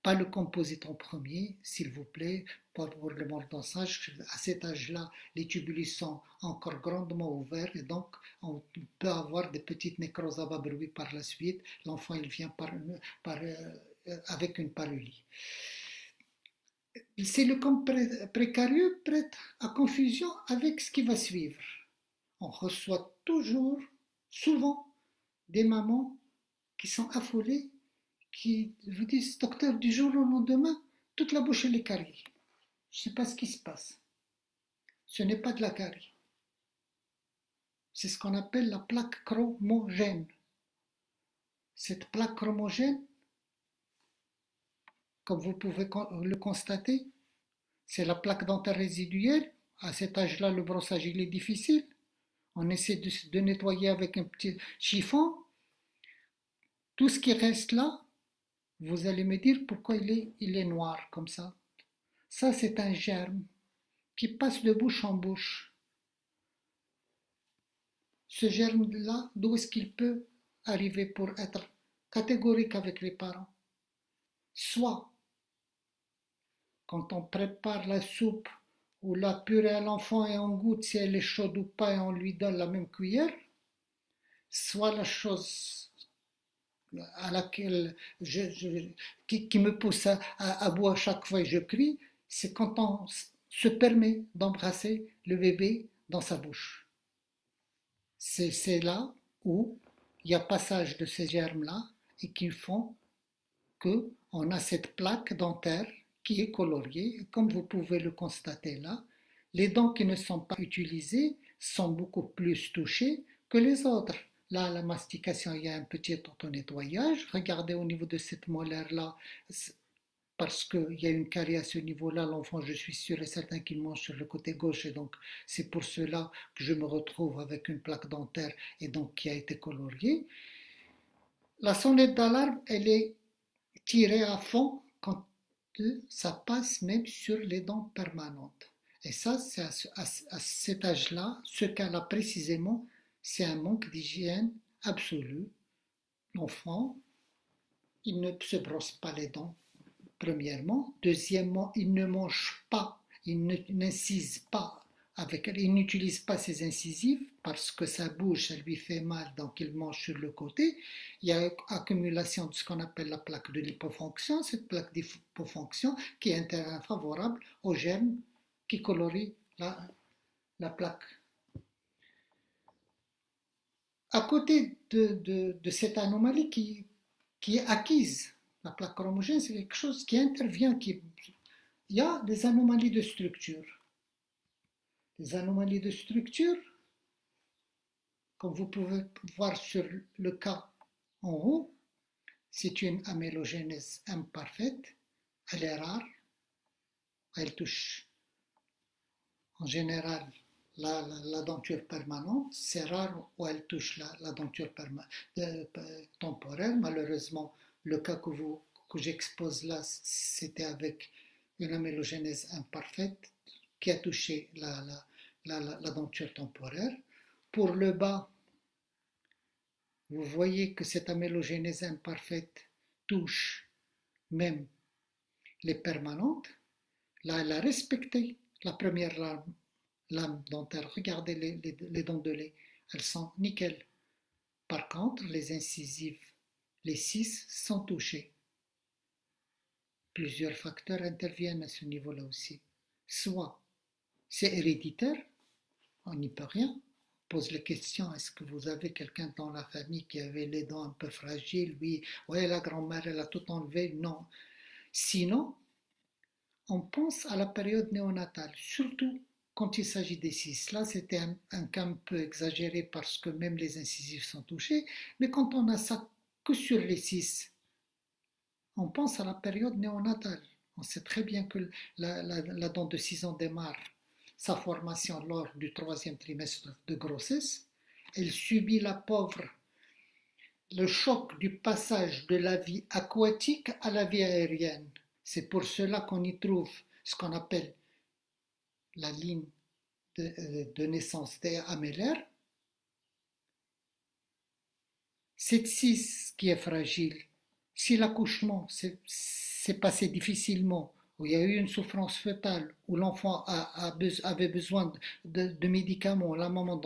pas le composite en premier, s'il vous plaît, pour le mordançage. À cet âge-là, les tubulus sont encore grandement ouverts et donc on peut avoir des petites nécroses à bas bruit par la suite. L'enfant, il vient avec une palulie. C'est le cas précarieux prête à confusion avec ce qui va suivre. On reçoit toujours, souvent, des mamans qui sont affolées, qui vous disent, docteur, du jour au lendemain, toute la bouche elle est carie. Je ne sais pas ce qui se passe. Ce n'est pas de la carie. C'est ce qu'on appelle la plaque chromogène. Cette plaque chromogène, comme vous pouvez le constater, c'est la plaque dentaire résiduelle. À cet âge-là, le brossage il est difficile. On essaie de nettoyer avec un petit chiffon. Tout ce qui reste là, vous allez me dire pourquoi il est noir comme ça. Ça, c'est un germe qui passe de bouche en bouche. Ce germe-là, d'où est-ce qu'il peut arriver pour être catégorique avec les parents? Soit, quand on prépare la soupe ou la purée à l'enfant et on goûte si elle est chaude ou pas et on lui donne la même cuillère, soit la chose à laquelle qui me pousse à bout à chaque fois et je crie, c'est quand on se permet d'embrasser le bébé dans sa bouche. C'est là où il y a passage de ces germes-là et qui font qu'on a cette plaque dentaire qui est coloriée. Et comme vous pouvez le constater là, les dents qui ne sont pas utilisées sont beaucoup plus touchées que les autres. Là, la mastication, il y a un petit auto-nettoyage. Regardez au niveau de cette molaire-là, parce qu'il y a une carie à ce niveau-là, l'enfant, je suis sûr et certain qu'il mange sur le côté gauche, et donc c'est pour cela que je me retrouve avec une plaque dentaire et donc qui a été coloriée. La sonnette d'alarme, elle est tirée à fond quand ça passe même sur les dents permanentes. Et ça, c'est à cet âge-là, ce cas-là précisément, c'est un manque d'hygiène absolu. L'enfant, il ne se brosse pas les dents, premièrement. Deuxièmement, il ne mange pas, il n'incise pas, il n'utilise pas ses incisives parce que ça bouge, ça lui fait mal, donc il mange sur le côté. Il y a accumulation de ce qu'on appelle la plaque de l'hypofonction, cette plaque d'hypofonction qui est un terrain favorable aux germes qui colorient la plaque. À côté de cette anomalie qui est acquise, la plaque chromogène, c'est quelque chose qui intervient. Il y a des anomalies de structure. Les anomalies de structure, comme vous pouvez voir sur le cas en haut, c'est une amélogénèse imparfaite. Elle est rare. Elle touche en général la denture permanente. C'est rare où elle touche la denture temporaire. Malheureusement, le cas que j'expose là, c'était avec une amélogénèse imparfaite qui a touché la denture temporaire. Pour le bas, vous voyez que cette amélogénèse imparfaite touche même les permanentes. Là, elle a respecté la première lame dentaire. Regardez les dents de lait, elles sont nickel. Par contre, les incisives, les 6 sont touchées. Plusieurs facteurs interviennent à ce niveau-là aussi. Soit c'est héréditaire, on n'y peut rien, pose les questions. Est-ce que vous avez quelqu'un dans la famille qui avait les dents un peu fragiles? Oui. Ouais, la grand-mère, elle a tout enlevé. Non. Sinon, on pense à la période néonatale, surtout quand il s'agit des 6. Là, c'était un cas un peu exagéré parce que même les incisives sont touchées, mais quand on a ça que sur les 6, on pense à la période néonatale. On sait très bien que la dent de 6 ans démarre sa formation lors du 3e trimestre de grossesse. Elle subit, la pauvre, le choc du passage de la vie aquatique à la vie aérienne. C'est pour cela qu'on y trouve ce qu'on appelle la ligne de naissance amélaire. Cette 6 qui est fragile, si l'accouchement s'est passé difficilement, où il y a eu une souffrance fœtale, où l'enfant avait besoin de médicaments, la maman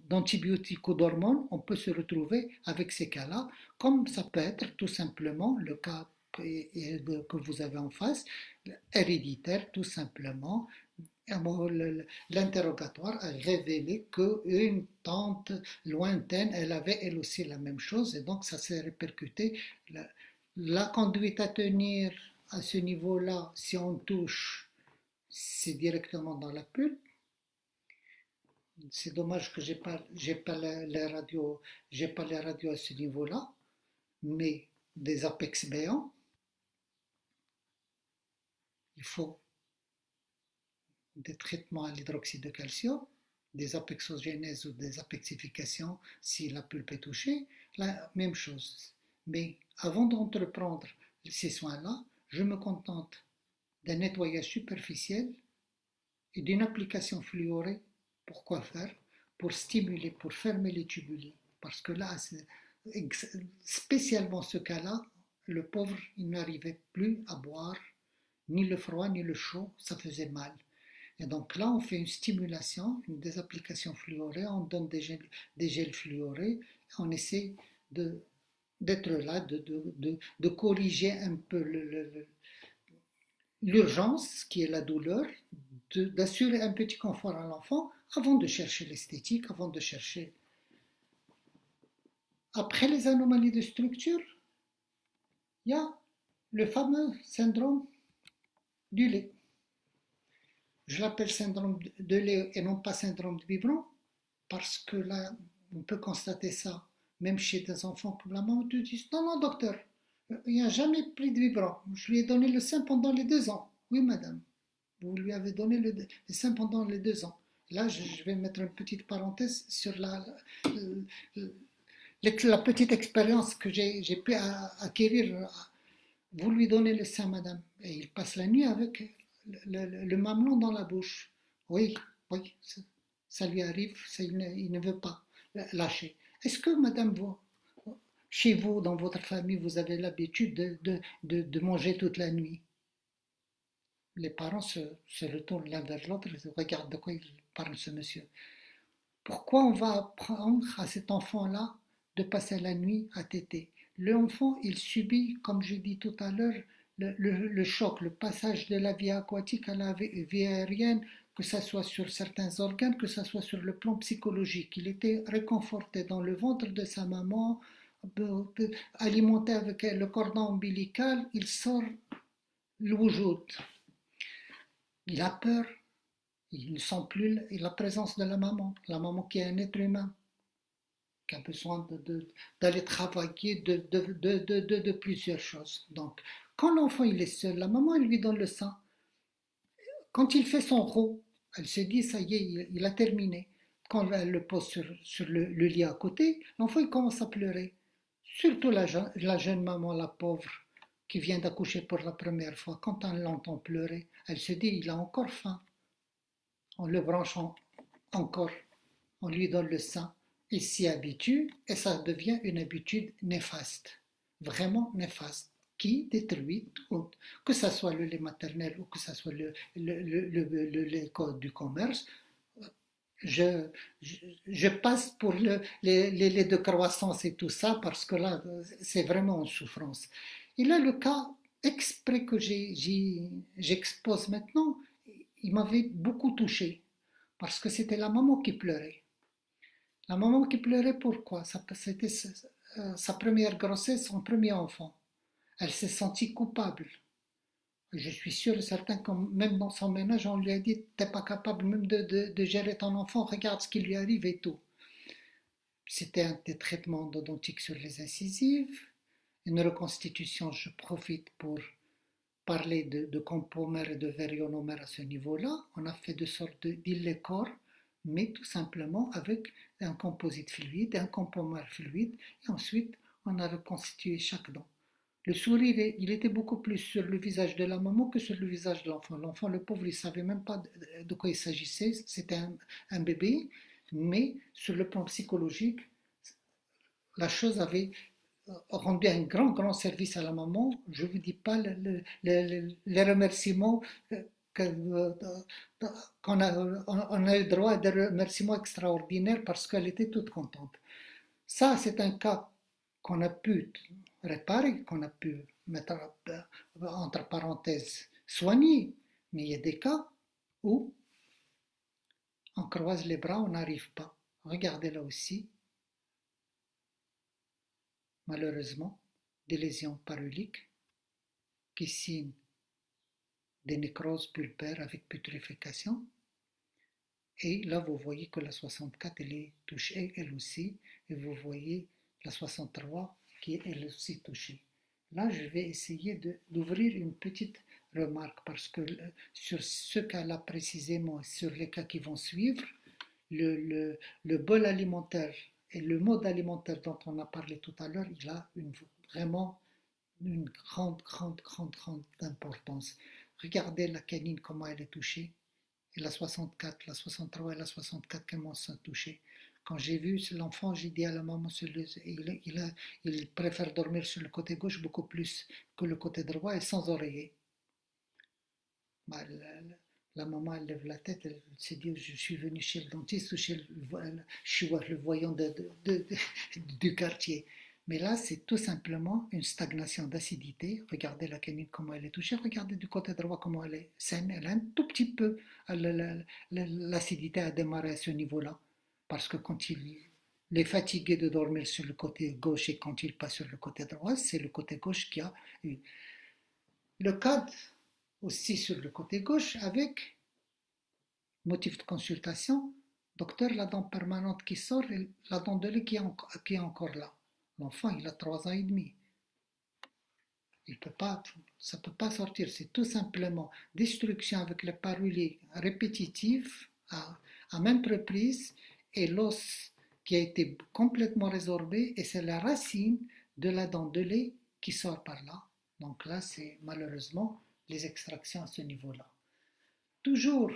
d'antibiotiques ou d'hormones, on peut se retrouver avec ces cas-là, comme ça peut être tout simplement le cas que vous avez en face, héréditaire tout simplement. L'interrogatoire a révélé qu'une tante lointaine, elle avait elle aussi la même chose, et donc ça s'est répercuté. La conduite à tenir à ce niveau-là, si on touche, c'est directement dans la pulpe. C'est dommage que j'ai pas les radios à ce niveau-là, mais des apex béants, il faut des traitements à l'hydroxyde de calcium, des apexogénèses ou des apexifications si la pulpe est touchée, la même chose. Mais avant d'entreprendre ces soins-là, je me contente d'un nettoyage superficiel et d'une application fluorée. Pourquoi faire? Pour stimuler, pour fermer les tubuli. Parce que là, spécialement ce cas-là, le pauvre, il n'arrivait plus à boire, ni le froid ni le chaud, ça faisait mal. Et donc là, on fait une stimulation, des applications fluorées, on donne des gels fluorés, on essaie d'être là, de corriger un peu l'urgence qui est la douleur, d'assurer un petit confort à l'enfant avant de chercher l'esthétique, avant de chercher. Après les anomalies de structure, il y a le fameux syndrome du lait. Je l'appelle syndrome de lait et non pas syndrome de biberon parce que là, on peut constater ça même chez des enfants que la maman te dit non, non, docteur, il n'a jamais pris de biberon. Je lui ai donné le sein pendant les 2 ans. Oui, madame, vous lui avez donné le sein pendant les 2 ans. Là, je vais mettre une petite parenthèse sur la petite expérience que j'ai pu acquérir. Vous lui donnez le sein, madame, et il passe la nuit avec le mamelon dans la bouche. Oui, oui, ça lui arrive, il ne veut pas lâcher. Est-ce que, madame, chez vous, dans votre famille, vous avez l'habitude de manger toute la nuit? Les parents se retournent l'un vers l'autre et regardent de quoi il parle ce monsieur. Pourquoi on va apprendre à cet enfant-là de passer la nuit à téter? L'enfant, il subit, comme je dis tout à l'heure, le choc, le passage de la vie aquatique à la vie aérienne, que ce soit sur certains organes, que ce soit sur le plan psychologique. Il était réconforté dans le ventre de sa maman, alimenté avec le cordon ombilical, il sort l'oujoud. Il a peur, il ne sent plus la présence de la maman qui est un être humain, qui a besoin d'aller travailler de plusieurs choses. Donc, quand l'enfant il est seul, la maman elle lui donne le sein. Quand il fait son rot, elle se dit ça y est, il a terminé. Quand elle le pose sur le lit à côté, l'enfant il commence à pleurer. Surtout la jeune maman, la pauvre, qui vient d'accoucher pour la première fois. Quand elle l'entend pleurer, elle se dit il a encore faim. On le branche encore, on lui donne le sein. Il s'y habitue et ça devient une habitude néfaste, vraiment néfaste, qui détruit tout, que ce soit le lait maternel ou que ce soit le lait du commerce. Je passe pour les laits de croissance et tout ça parce que là, c'est vraiment en souffrance. Et là, le cas exprès que j'expose maintenant, il m'avait beaucoup touché parce que c'était la maman qui pleurait. La maman qui pleurait, pourquoi? C'était sa première grossesse, son premier enfant. Elle s'est sentie coupable. Je suis sûr et certain que même dans son ménage, on lui a dit, t'es pas capable même de gérer ton enfant, regarde ce qui lui arrive et tout. C'était des traitements endodontiques sur les incisives, une reconstitution, je profite pour parler de compomère et de vérionomère à ce niveau-là. On a fait de sortes d'illécor, mais tout simplement avec un composite fluide, un compomère fluide, et ensuite on a reconstitué chaque dent. Le sourire, il était beaucoup plus sur le visage de la maman que sur le visage de l'enfant. L'enfant, le pauvre, il ne savait même pas de quoi il s'agissait. C'était un bébé, mais sur le plan psychologique, la chose avait rendu un grand service à la maman. Je ne vous dis pas les remerciements qu'on on a eu droit à des remerciements extraordinaires parce qu'elle était toute contente. Ça, c'est un cas qu'on a pu réparer, qu'on a pu mettre entre parenthèses soigner, mais il y a des cas où on croise les bras, on n'arrive pas. Regardez là aussi, malheureusement, des lésions paruliques qui signent des nécroses pulpaires avec putréfaction. Et là, vous voyez que la 64, elle est touchée, elle aussi, et vous voyez la 63 qui est elle aussi touchée. Là, je vais essayer d'ouvrir une petite remarque parce que sur ce cas-là précisément, sur les cas qui vont suivre, le bol alimentaire et le mode alimentaire dont on a parlé tout à l'heure, il a vraiment une grande importance. Regardez la canine, comment elle est touchée. Et la 64, la 63 et la 64 commencent à toucher. Quand j'ai vu l'enfant, j'ai dit à la maman, il préfère dormir sur le côté gauche beaucoup plus que le côté droit et sans oreiller. Bah, la maman, elle lève la tête, elle s'est dit, je suis venue chez le dentiste ou chez le voyant du quartier. Mais là, c'est tout simplement une stagnation d'acidité. Regardez la canine, comment elle est touchée. Regardez du côté droit comment elle est saine. Elle a un tout petit peu, l'acidité a démarré à ce niveau-là. Parce que quand il est fatigué de dormir sur le côté gauche et quand il passe sur le côté droit, c'est le côté gauche qui a eu. Le cadre aussi sur le côté gauche avec motif de consultation, docteur, la dent permanente qui sort et la dent de lait qui est encore là. L'enfant, il a 3 ans et demi. Ça ne peut pas sortir. C'est tout simplement destruction avec les paroliers répétitives à maintes reprises et l'os qui a été complètement résorbé et c'est la racine de la dent de lait qui sort par là. Donc là, c'est malheureusement les extractions à ce niveau-là. Toujours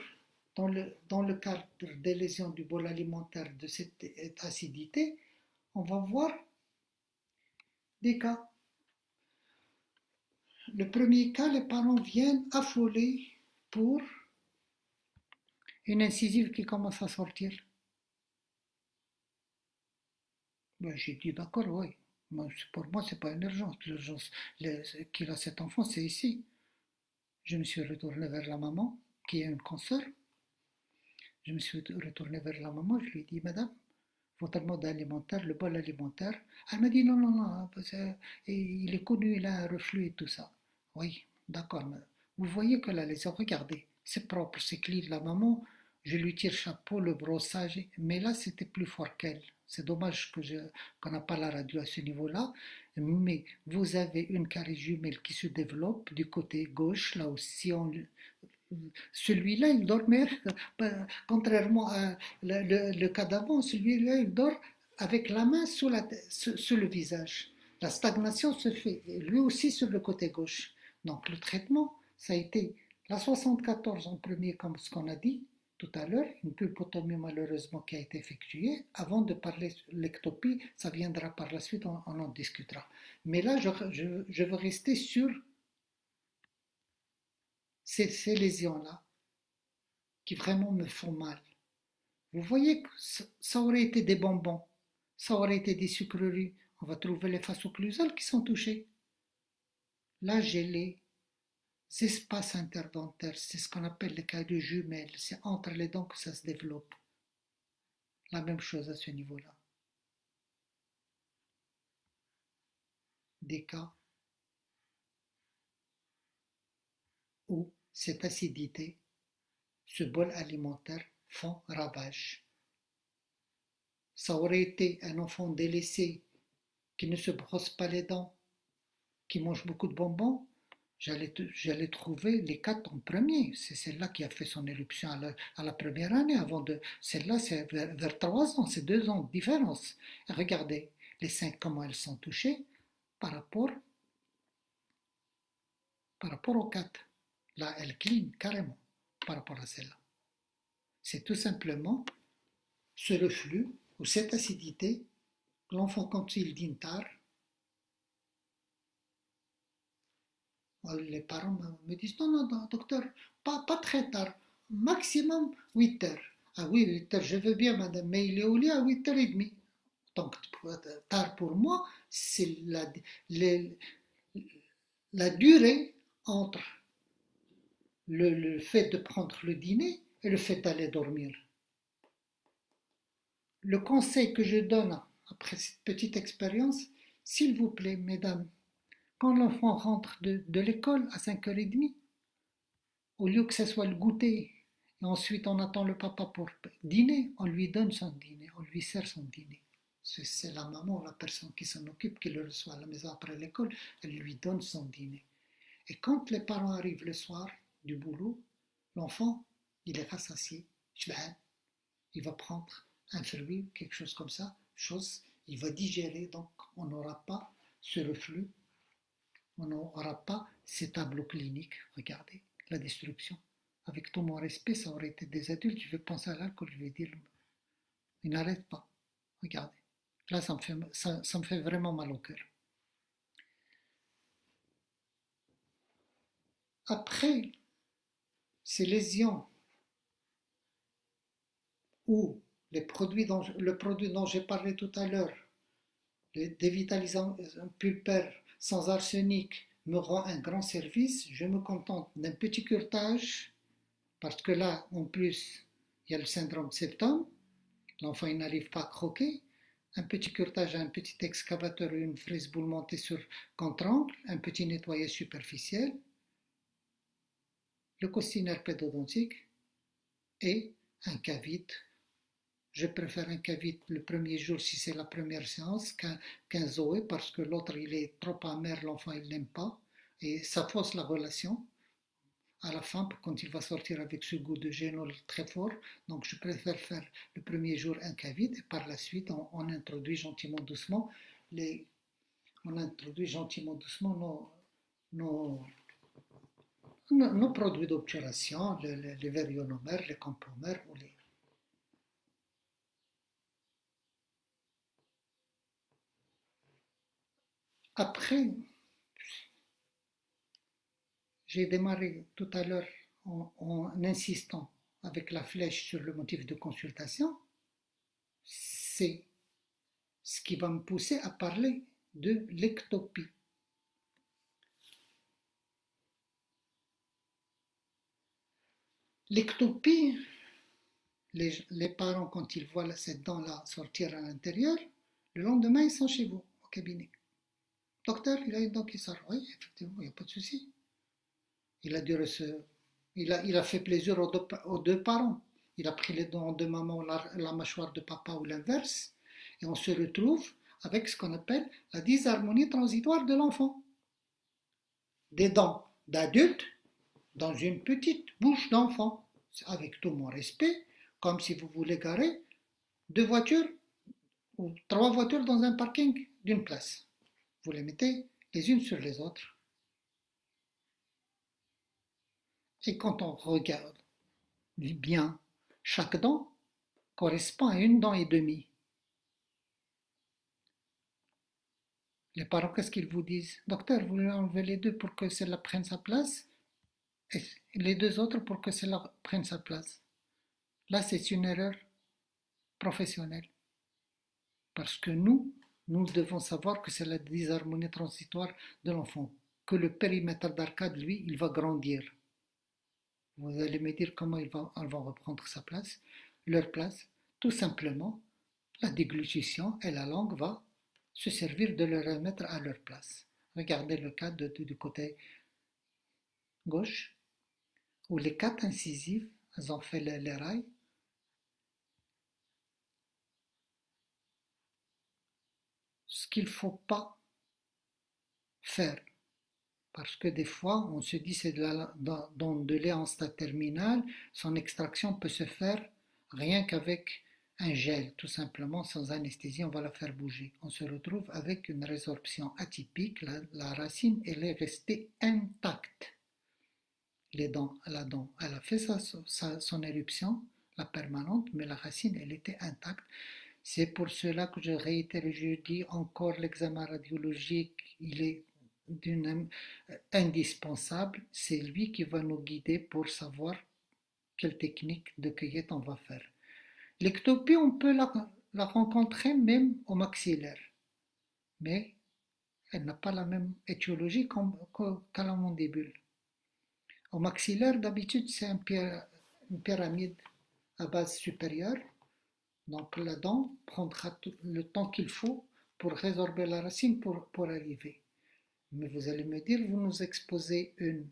dans le cadre des lésions du bol alimentaire de cette acidité, on va voir des cas. Le premier cas, les parents viennent affolés pour une incisive qui commence à sortir. Ben, j'ai dit d'accord, oui. Pour moi, ce n'est pas une urgence. L'urgence qu'il a cet enfant, c'est ici. Je me suis retourné vers la maman, qui est une consoeur. Je me suis retourné vers la maman, je lui ai dit, madame, votre mode alimentaire, le bol alimentaire. Elle m'a dit non, il est connu, il a un reflux et tout ça. Oui, d'accord, vous voyez que la lésion, regardez, c'est propre, c'est clean. La maman, je lui tire chapeau, le brossage, mais là c'était plus fort qu'elle. C'est dommage qu'on n'a pas la radio à ce niveau-là, mais vous avez une carie jumelle qui se développe du côté gauche, là aussi celui-là, il dormait, contrairement à le cas d'avant, celui-là, il dort avec la main sous le visage. La stagnation se fait, lui aussi, sur le côté gauche. Donc, le traitement, ça a été la 74 en premier, comme ce qu'on a dit tout à l'heure, une pulpotomie malheureusement qui a été effectuée. Avant de parler de l'ectopie, ça viendra par la suite, on en discutera. Mais là, je veux rester sur ces lésions-là qui vraiment me font mal. Vous voyez que ça aurait été des bonbons, ça aurait été des sucreries. On va trouver les face occlusales qui sont touchées. Là, j'ai espaces interdentaires, c'est ce qu'on appelle les cas de jumelles, c'est entre les dents que ça se développe. La même chose à ce niveau-là. Des cas où cette acidité, ce bol alimentaire font ravage. Ça aurait été un enfant délaissé qui ne se brosse pas les dents, qui mange beaucoup de bonbons, j'allais trouver les 4 en premier. C'est celle-là qui a fait son éruption à la première année. Celle-là, c'est vers 3 ans, c'est 2 ans de différence. Et regardez les 5, comment elles sont touchées par rapport aux 4. Là, elles clignent carrément par rapport à celle-là. C'est tout simplement ce reflux ou cette acidité. L'enfant, quand il dîne tard, les parents me disent non, docteur, pas très tard, maximum 8 heures. Ah oui, 8 heures, je veux bien, madame, mais il est au lit à 8h30. Donc, tard pour moi, c'est la durée entre le fait de prendre le dîner et le fait d'aller dormir. Le conseil que je donne après cette petite expérience, s'il vous plaît, mesdames, quand l'enfant rentre de l'école à 5h30, au lieu que ce soit le goûter, et ensuite on attend le papa pour dîner, on lui donne son dîner, on lui sert son dîner. C'est la maman, la personne qui s'en occupe, qui le reçoit à la maison après l'école, elle lui donne son dîner. Et quand les parents arrivent le soir du boulot, l'enfant, il est rassasié, il va prendre un fruit, quelque chose comme ça, il va digérer, donc on n'aura pas ce reflux, on n'aura pas ces tableaux cliniques. Regardez, la destruction. Avec tout mon respect, ça aurait été des adultes, je vais penser à l'alcool, je vais dire, il n'arrête pas. Regardez, là ça me fait vraiment mal au cœur. Après ces lésions ou le produit dont j'ai parlé tout à l'heure, le dévitalisant pulpaire sans arsenic, me rend un grand service, je me contente d'un petit curetage, parce que là, en plus, il y a le syndrome septum, l'enfant il n'arrive pas à croquer, un petit curetage, un petit excavateur, une frise boule montée sur contre-angle, un petit nettoyage superficiel, le costinaire pédodontique et un cavite. Je préfère un cavite le premier jour si c'est la première séance qu'un Zoé parce que l'autre il est trop amer, l'enfant il n'aime pas et ça fausse la relation à la fin quand il va sortir avec ce goût de génol très fort. Donc je préfère faire le premier jour un cavite et par la suite on introduit gentiment doucement nos produits d'obturation, les vérionomères, les compomères ou les... Après, j'ai démarré tout à l'heure en insistant avec la flèche sur le motif de consultation. C'est ce qui va me pousser à parler de l'ectopie. L'ectopie, les parents, quand ils voient cette dent-là sortir à l'intérieur, le lendemain, ils sont chez vous, au cabinet. Docteur, il a une dent qui sort. Oui, effectivement, il n'y a pas de souci. Il a fait plaisir aux deux parents. Il a pris les dents de maman, la mâchoire de papa ou l'inverse. Et on se retrouve avec ce qu'on appelle la disharmonie transitoire de l'enfant. Des dents d'adulte dans une petite bouche d'enfant. Avec tout mon respect, comme si vous voulez garer 2 voitures ou 3 voitures dans un parking d'une place. Vous les mettez les unes sur les autres. Et quand on regarde bien, chaque dent correspond à 1 dent et demie. Les parents, qu'est-ce qu'ils vous disent? Docteur, vous voulez enlever les 2 pour que celle-là prenne sa place et les 2 autres pour que celle-là prenne sa place. Là, c'est une erreur professionnelle. Parce que nous devons savoir que c'est la disharmonie transitoire de l'enfant. que le périmètre d'arcade, lui, il va grandir. Vous allez me dire comment ils vont reprendre leur place. Tout simplement, la déglutition et la langue va se servir de les remettre à leur place. Regardez le cas du côté gauche, où les 4 incisives, elles ont fait les rails. Ce qu'il ne faut pas faire, parce que des fois, on se dit c'est dans de lait en stade terminal, son extraction peut se faire rien qu'avec un gel, tout simplement, sans anesthésie, on va la faire bouger. On se retrouve avec une résorption atypique, la racine, elle est restée intacte. La dent, elle a fait son éruption, la permanente, mais la racine, elle était intacte. C'est pour cela que je réitère et je dis encore, l'examen radiologique, il est indispensable. C'est lui qui va nous guider pour savoir quelle technique de cueillette on va faire. L'ectopie, on peut la rencontrer même au maxillaire, mais elle n'a pas la même étiologie qu'à la mandibule. Au maxillaire, d'habitude, c'est une pyramide à base supérieure. Donc la dent prendra le temps qu'il faut pour résorber la racine pour arriver. Mais vous allez me dire, vous nous exposez une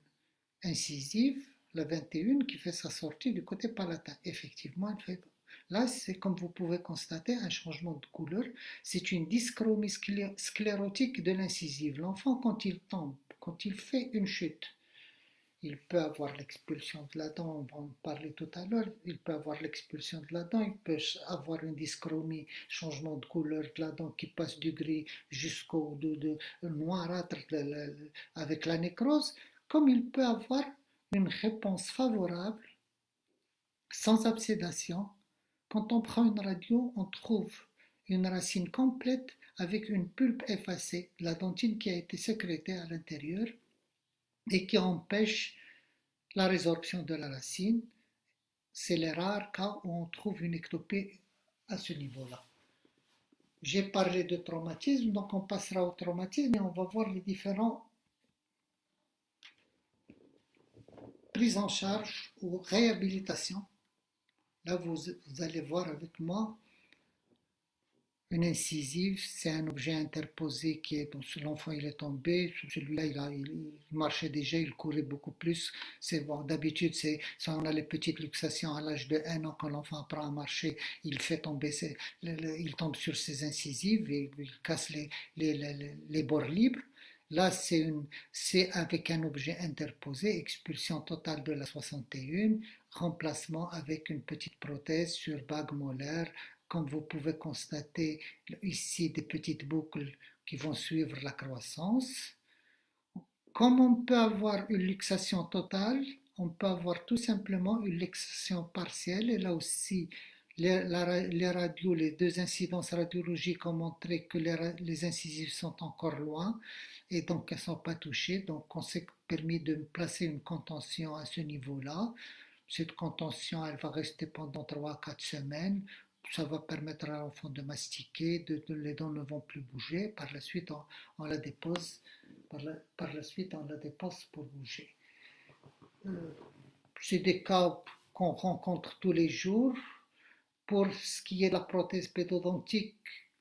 incisive, la 21, qui fait sa sortie du côté palatin. Effectivement, elle fait... Là, c'est comme vous pouvez constater un changement de couleur. C'est une dyschromie sclérotique de l'incisive. L'enfant, quand il tombe, quand il fait une chute, il peut avoir l'expulsion de la dent, on va en parler tout à l'heure, il peut avoir l'expulsion de la dent, il peut avoir une dyschromie, changement de couleur de la dent qui passe du gris jusqu'au noirâtre avec la nécrose, comme il peut avoir une réponse favorable, sans absédation. Quand on prend une radio, on trouve une racine complète avec une pulpe effacée, la dentine qui a été sécrétée à l'intérieur, et qui empêche la résorption de la racine. C'est les rares cas où on trouve une ectopie à ce niveau-là. J'ai parlé de traumatisme, donc on passera au traumatisme et on va voir les différents prises en charge ou réhabilitation. Là, vous allez voir avec moi une incisive, c'est un objet interposé qui est, donc l'enfant il est tombé, celui-là il marchait déjà, il courait beaucoup plus. C'est bon, d'habitude on a les petites luxations à l'âge de 1 an quand l'enfant apprend à marcher, il fait tomber, il tombe sur ses incisives et il casse les bords libres. Là c'est avec un objet interposé, expulsion totale de la 61, remplacement avec une petite prothèse sur bague molaire. Comme vous pouvez constater ici des petites boucles qui vont suivre la croissance. Comme on peut avoir une luxation totale, on peut avoir tout simplement une luxation partielle. Et là aussi, les deux incidences radiologiques ont montré que les incisives sont encore loin et donc elles ne sont pas touchées. Donc on s'est permis de placer une contention à ce niveau-là. Cette contention, elle va rester pendant 3-4 semaines. Ça va permettre à l'enfant de mastiquer, les dents ne vont plus bouger. Par la suite, on la dépose. Par la suite, on la dépose pour bouger. C'est des cas qu'on rencontre tous les jours. Pour ce qui est de la prothèse pédodontique,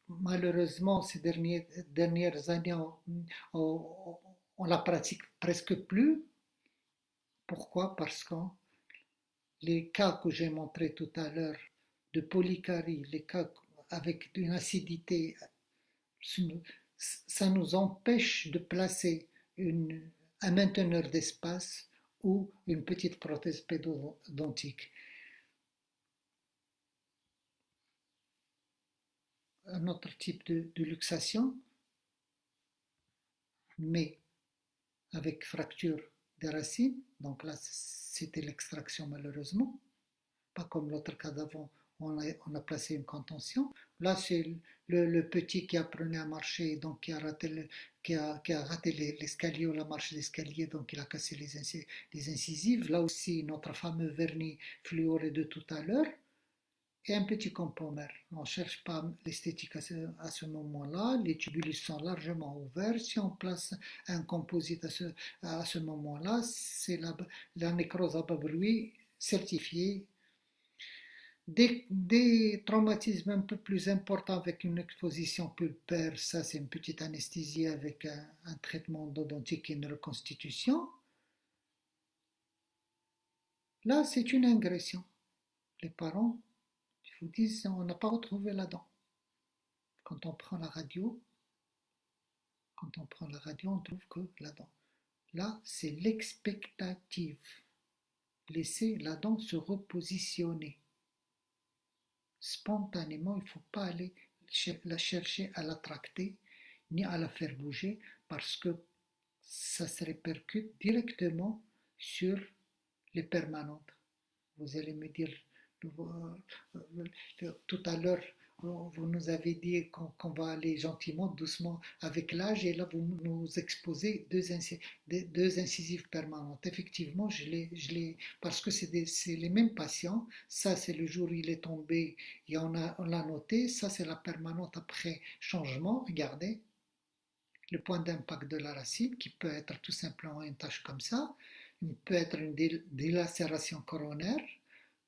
malheureusement, ces dernières années, on la pratique presque plus. Pourquoi? Parce que les cas que j'ai montrés tout à l'heure de polycarie, les cas avec une acidité, ça nous empêche de placer un mainteneur d'espace ou une petite prothèse pédodontique. Un autre type de luxation, mais avec fracture des racines, donc là c'était l'extraction malheureusement, pas comme l'autre cas d'avant. On a placé une contention. Là, c'est le petit qui apprenait à marcher, donc qui a raté l'escalier ou la marche d'escalier, donc il a cassé les incisives. Là aussi, notre fameux vernis fluoré de tout à l'heure. et un petit compomer. On ne cherche pas l'esthétique à ce moment-là. Les tubulus sont largement ouverts. Si on place un composite à ce moment-là, c'est la nécrose à bas bruit certifiée. Des traumatismes un peu plus importants avec une exposition pulpaire, ça c'est une petite anesthésie avec un traitement endodontique et une reconstitution. Là, c'est une ingression. Les parents vous disent on n'a pas retrouvé la dent. Quand on prend la radio, on trouve que la dent. Là, c'est l'expectative. Laisser la dent se repositionner. Spontanément, il ne faut pas aller la chercher à la tracter ni à la faire bouger parce que ça se répercute directement sur les permanentes. Vous allez me dire tout à l'heure, vous nous avez dit qu'on va aller gentiment, doucement avec l'âge, et là vous nous exposez deux incisives permanentes. Effectivement, parce que c'est les mêmes patients. Ça, c'est le jour où il est tombé et on l'a noté. Ça, c'est la permanente après changement. Regardez le point d'impact de la racine qui peut être tout simplement une tache comme ça. Il peut être une délacération coronaire,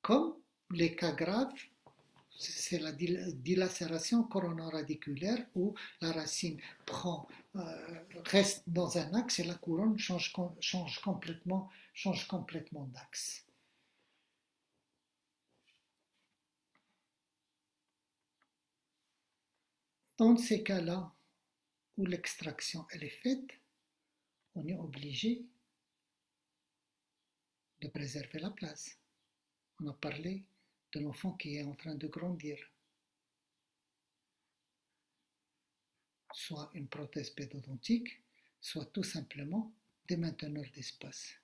comme les cas graves, c'est la dilacération coronaradiculaire où la racine reste dans un axe et la couronne change complètement d'axe. Dans ces cas-là où l'extraction elle est faite, on est obligé de préserver la place. On a parlé de l'enfant qui est en train de grandir. Soit une prothèse pédodontique, soit tout simplement des mainteneurs d'espace.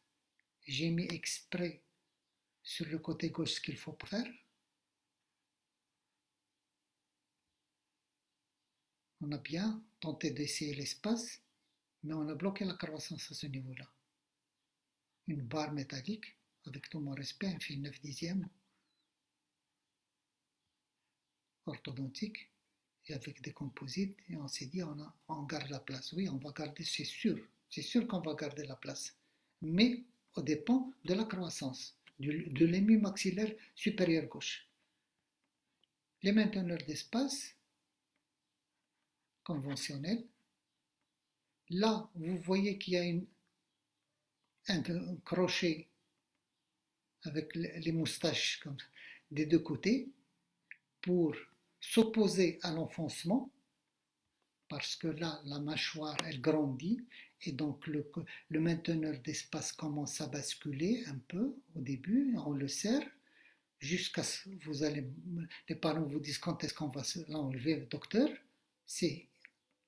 J'ai mis exprès sur le côté gauche ce qu'il faut faire. On a bien tenté d'essayer l'espace, mais on a bloqué la croissance à ce niveau-là. Une barre métallique, avec tout mon respect, un fil 9/10 orthodontique, et avec des composites, et on s'est dit on garde la place. Oui, on va garder, c'est sûr qu'on va garder la place, mais au dépend de la croissance, de l'hémimaxillaire supérieur gauche. Les mainteneurs d'espace conventionnels, là vous voyez qu'il y a un crochet avec les moustaches comme ça, des deux côtés pour s'opposer à l'enfoncement, parce que là, la mâchoire, elle grandit, et donc le mainteneur d'espace commence à basculer un peu au début, on le serre, jusqu'à ce que les parents vous disent quand est-ce qu'on va l'enlever, le docteur, c'est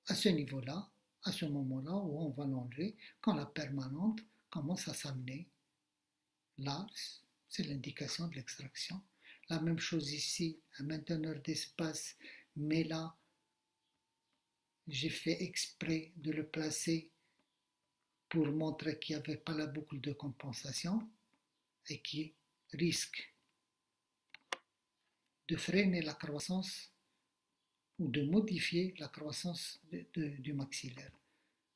à ce niveau-là, à ce moment-là où on va l'enlever, quand la permanente commence à s'amener. Là, c'est l'indication de l'extraction. La même chose ici, un mainteneur d'espace, mais là, j'ai fait exprès de le placer pour montrer qu'il n'y avait pas la boucle de compensation et qui risque de freiner la croissance ou de modifier la croissance du maxillaire.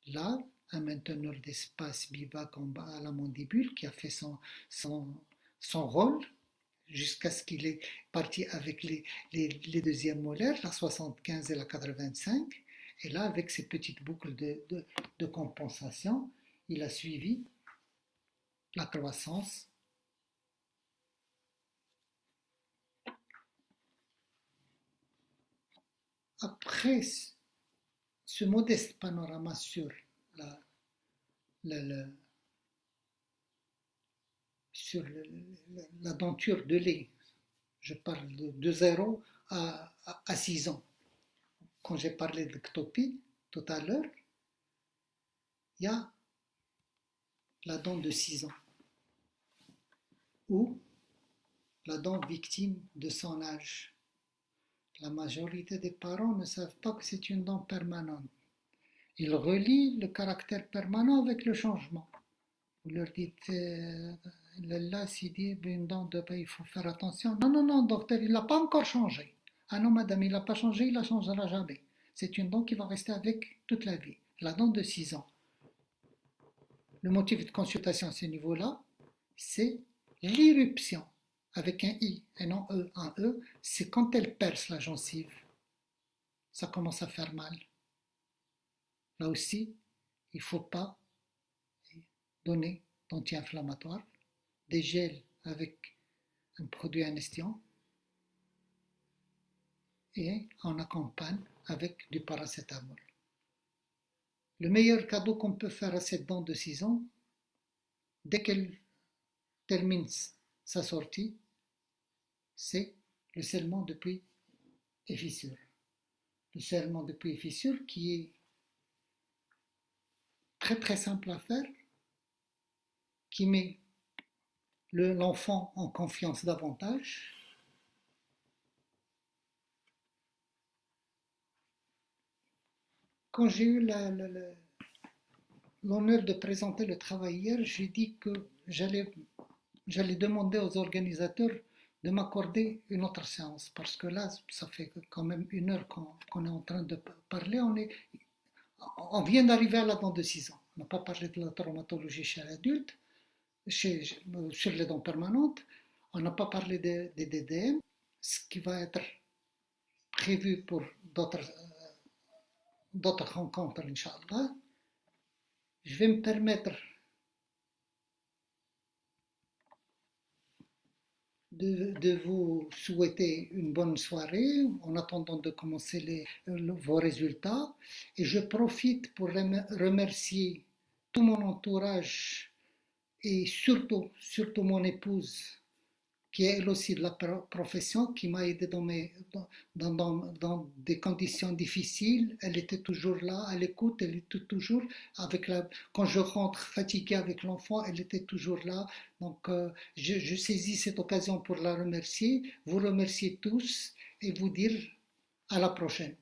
Là, un mainteneur d'espace bivac en bas à la mandibule qui a fait son rôle jusqu'à ce qu'il est parti avec les deuxièmes molaires, la 75 et la 85, et là, avec ces petites boucles de compensation, il a suivi la croissance. Après ce modeste panorama sur la denture de lait, je parle de 0 à 6 ans. Quand j'ai parlé de ctopie tout à l'heure, il y a la dent de 6 ans ou la dent victime de son âge. La majorité des parents ne savent pas que c'est une dent permanente. Ils relient le caractère permanent avec le changement. Vous leur dites Là, s'il dit une dent de il faut faire attention. Non, non, non, docteur, il n'a pas encore changé. Ah non, madame, il n'a pas changé, il ne la changera jamais. C'est une dent qui va rester avec toute la vie. La dent de 6 ans. Le motif de consultation à ce niveau-là, c'est l'irruption, avec un I et non E, un E, c'est quand elle perce la gencive. Ça commence à faire mal. Là aussi, il ne faut pas donner d'anti-inflammatoire, des gels avec un produit anesthésiant et on accompagne avec du paracétamol. Le meilleur cadeau qu'on peut faire à cette dent de 6 ans, dès qu'elle termine sa sortie, c'est le scellement de plis et fissures. Le scellement de plis et fissures qui est très très simple à faire, qui met l'enfant en confiance davantage. Quand j'ai eu l'honneur de présenter le travail hier, j'ai dit que j'allais demander aux organisateurs de m'accorder une autre séance, parce que là, ça fait quand même 1 heure qu'on est en train de parler. On vient d'arriver à la dent de 6 ans. On n'a pas parlé de la traumatologie chez l'adulte, sur les dents permanentes. On n'a pas parlé des DDM, ce qui va être prévu pour d'autres rencontres, Inch'Allah. Je vais me permettre de vous souhaiter une bonne soirée en attendant de commencer vos résultats. Et je profite pour remercier tout mon entourage et surtout mon épouse, qui est elle aussi de la profession, qui m'a aidé dans des conditions difficiles. Elle était toujours là, à l'écoute, elle était toujours quand je rentre fatigué avec l'enfant, elle était toujours là. Donc je saisis cette occasion pour la remercier, vous remercier tous et vous dire à la prochaine.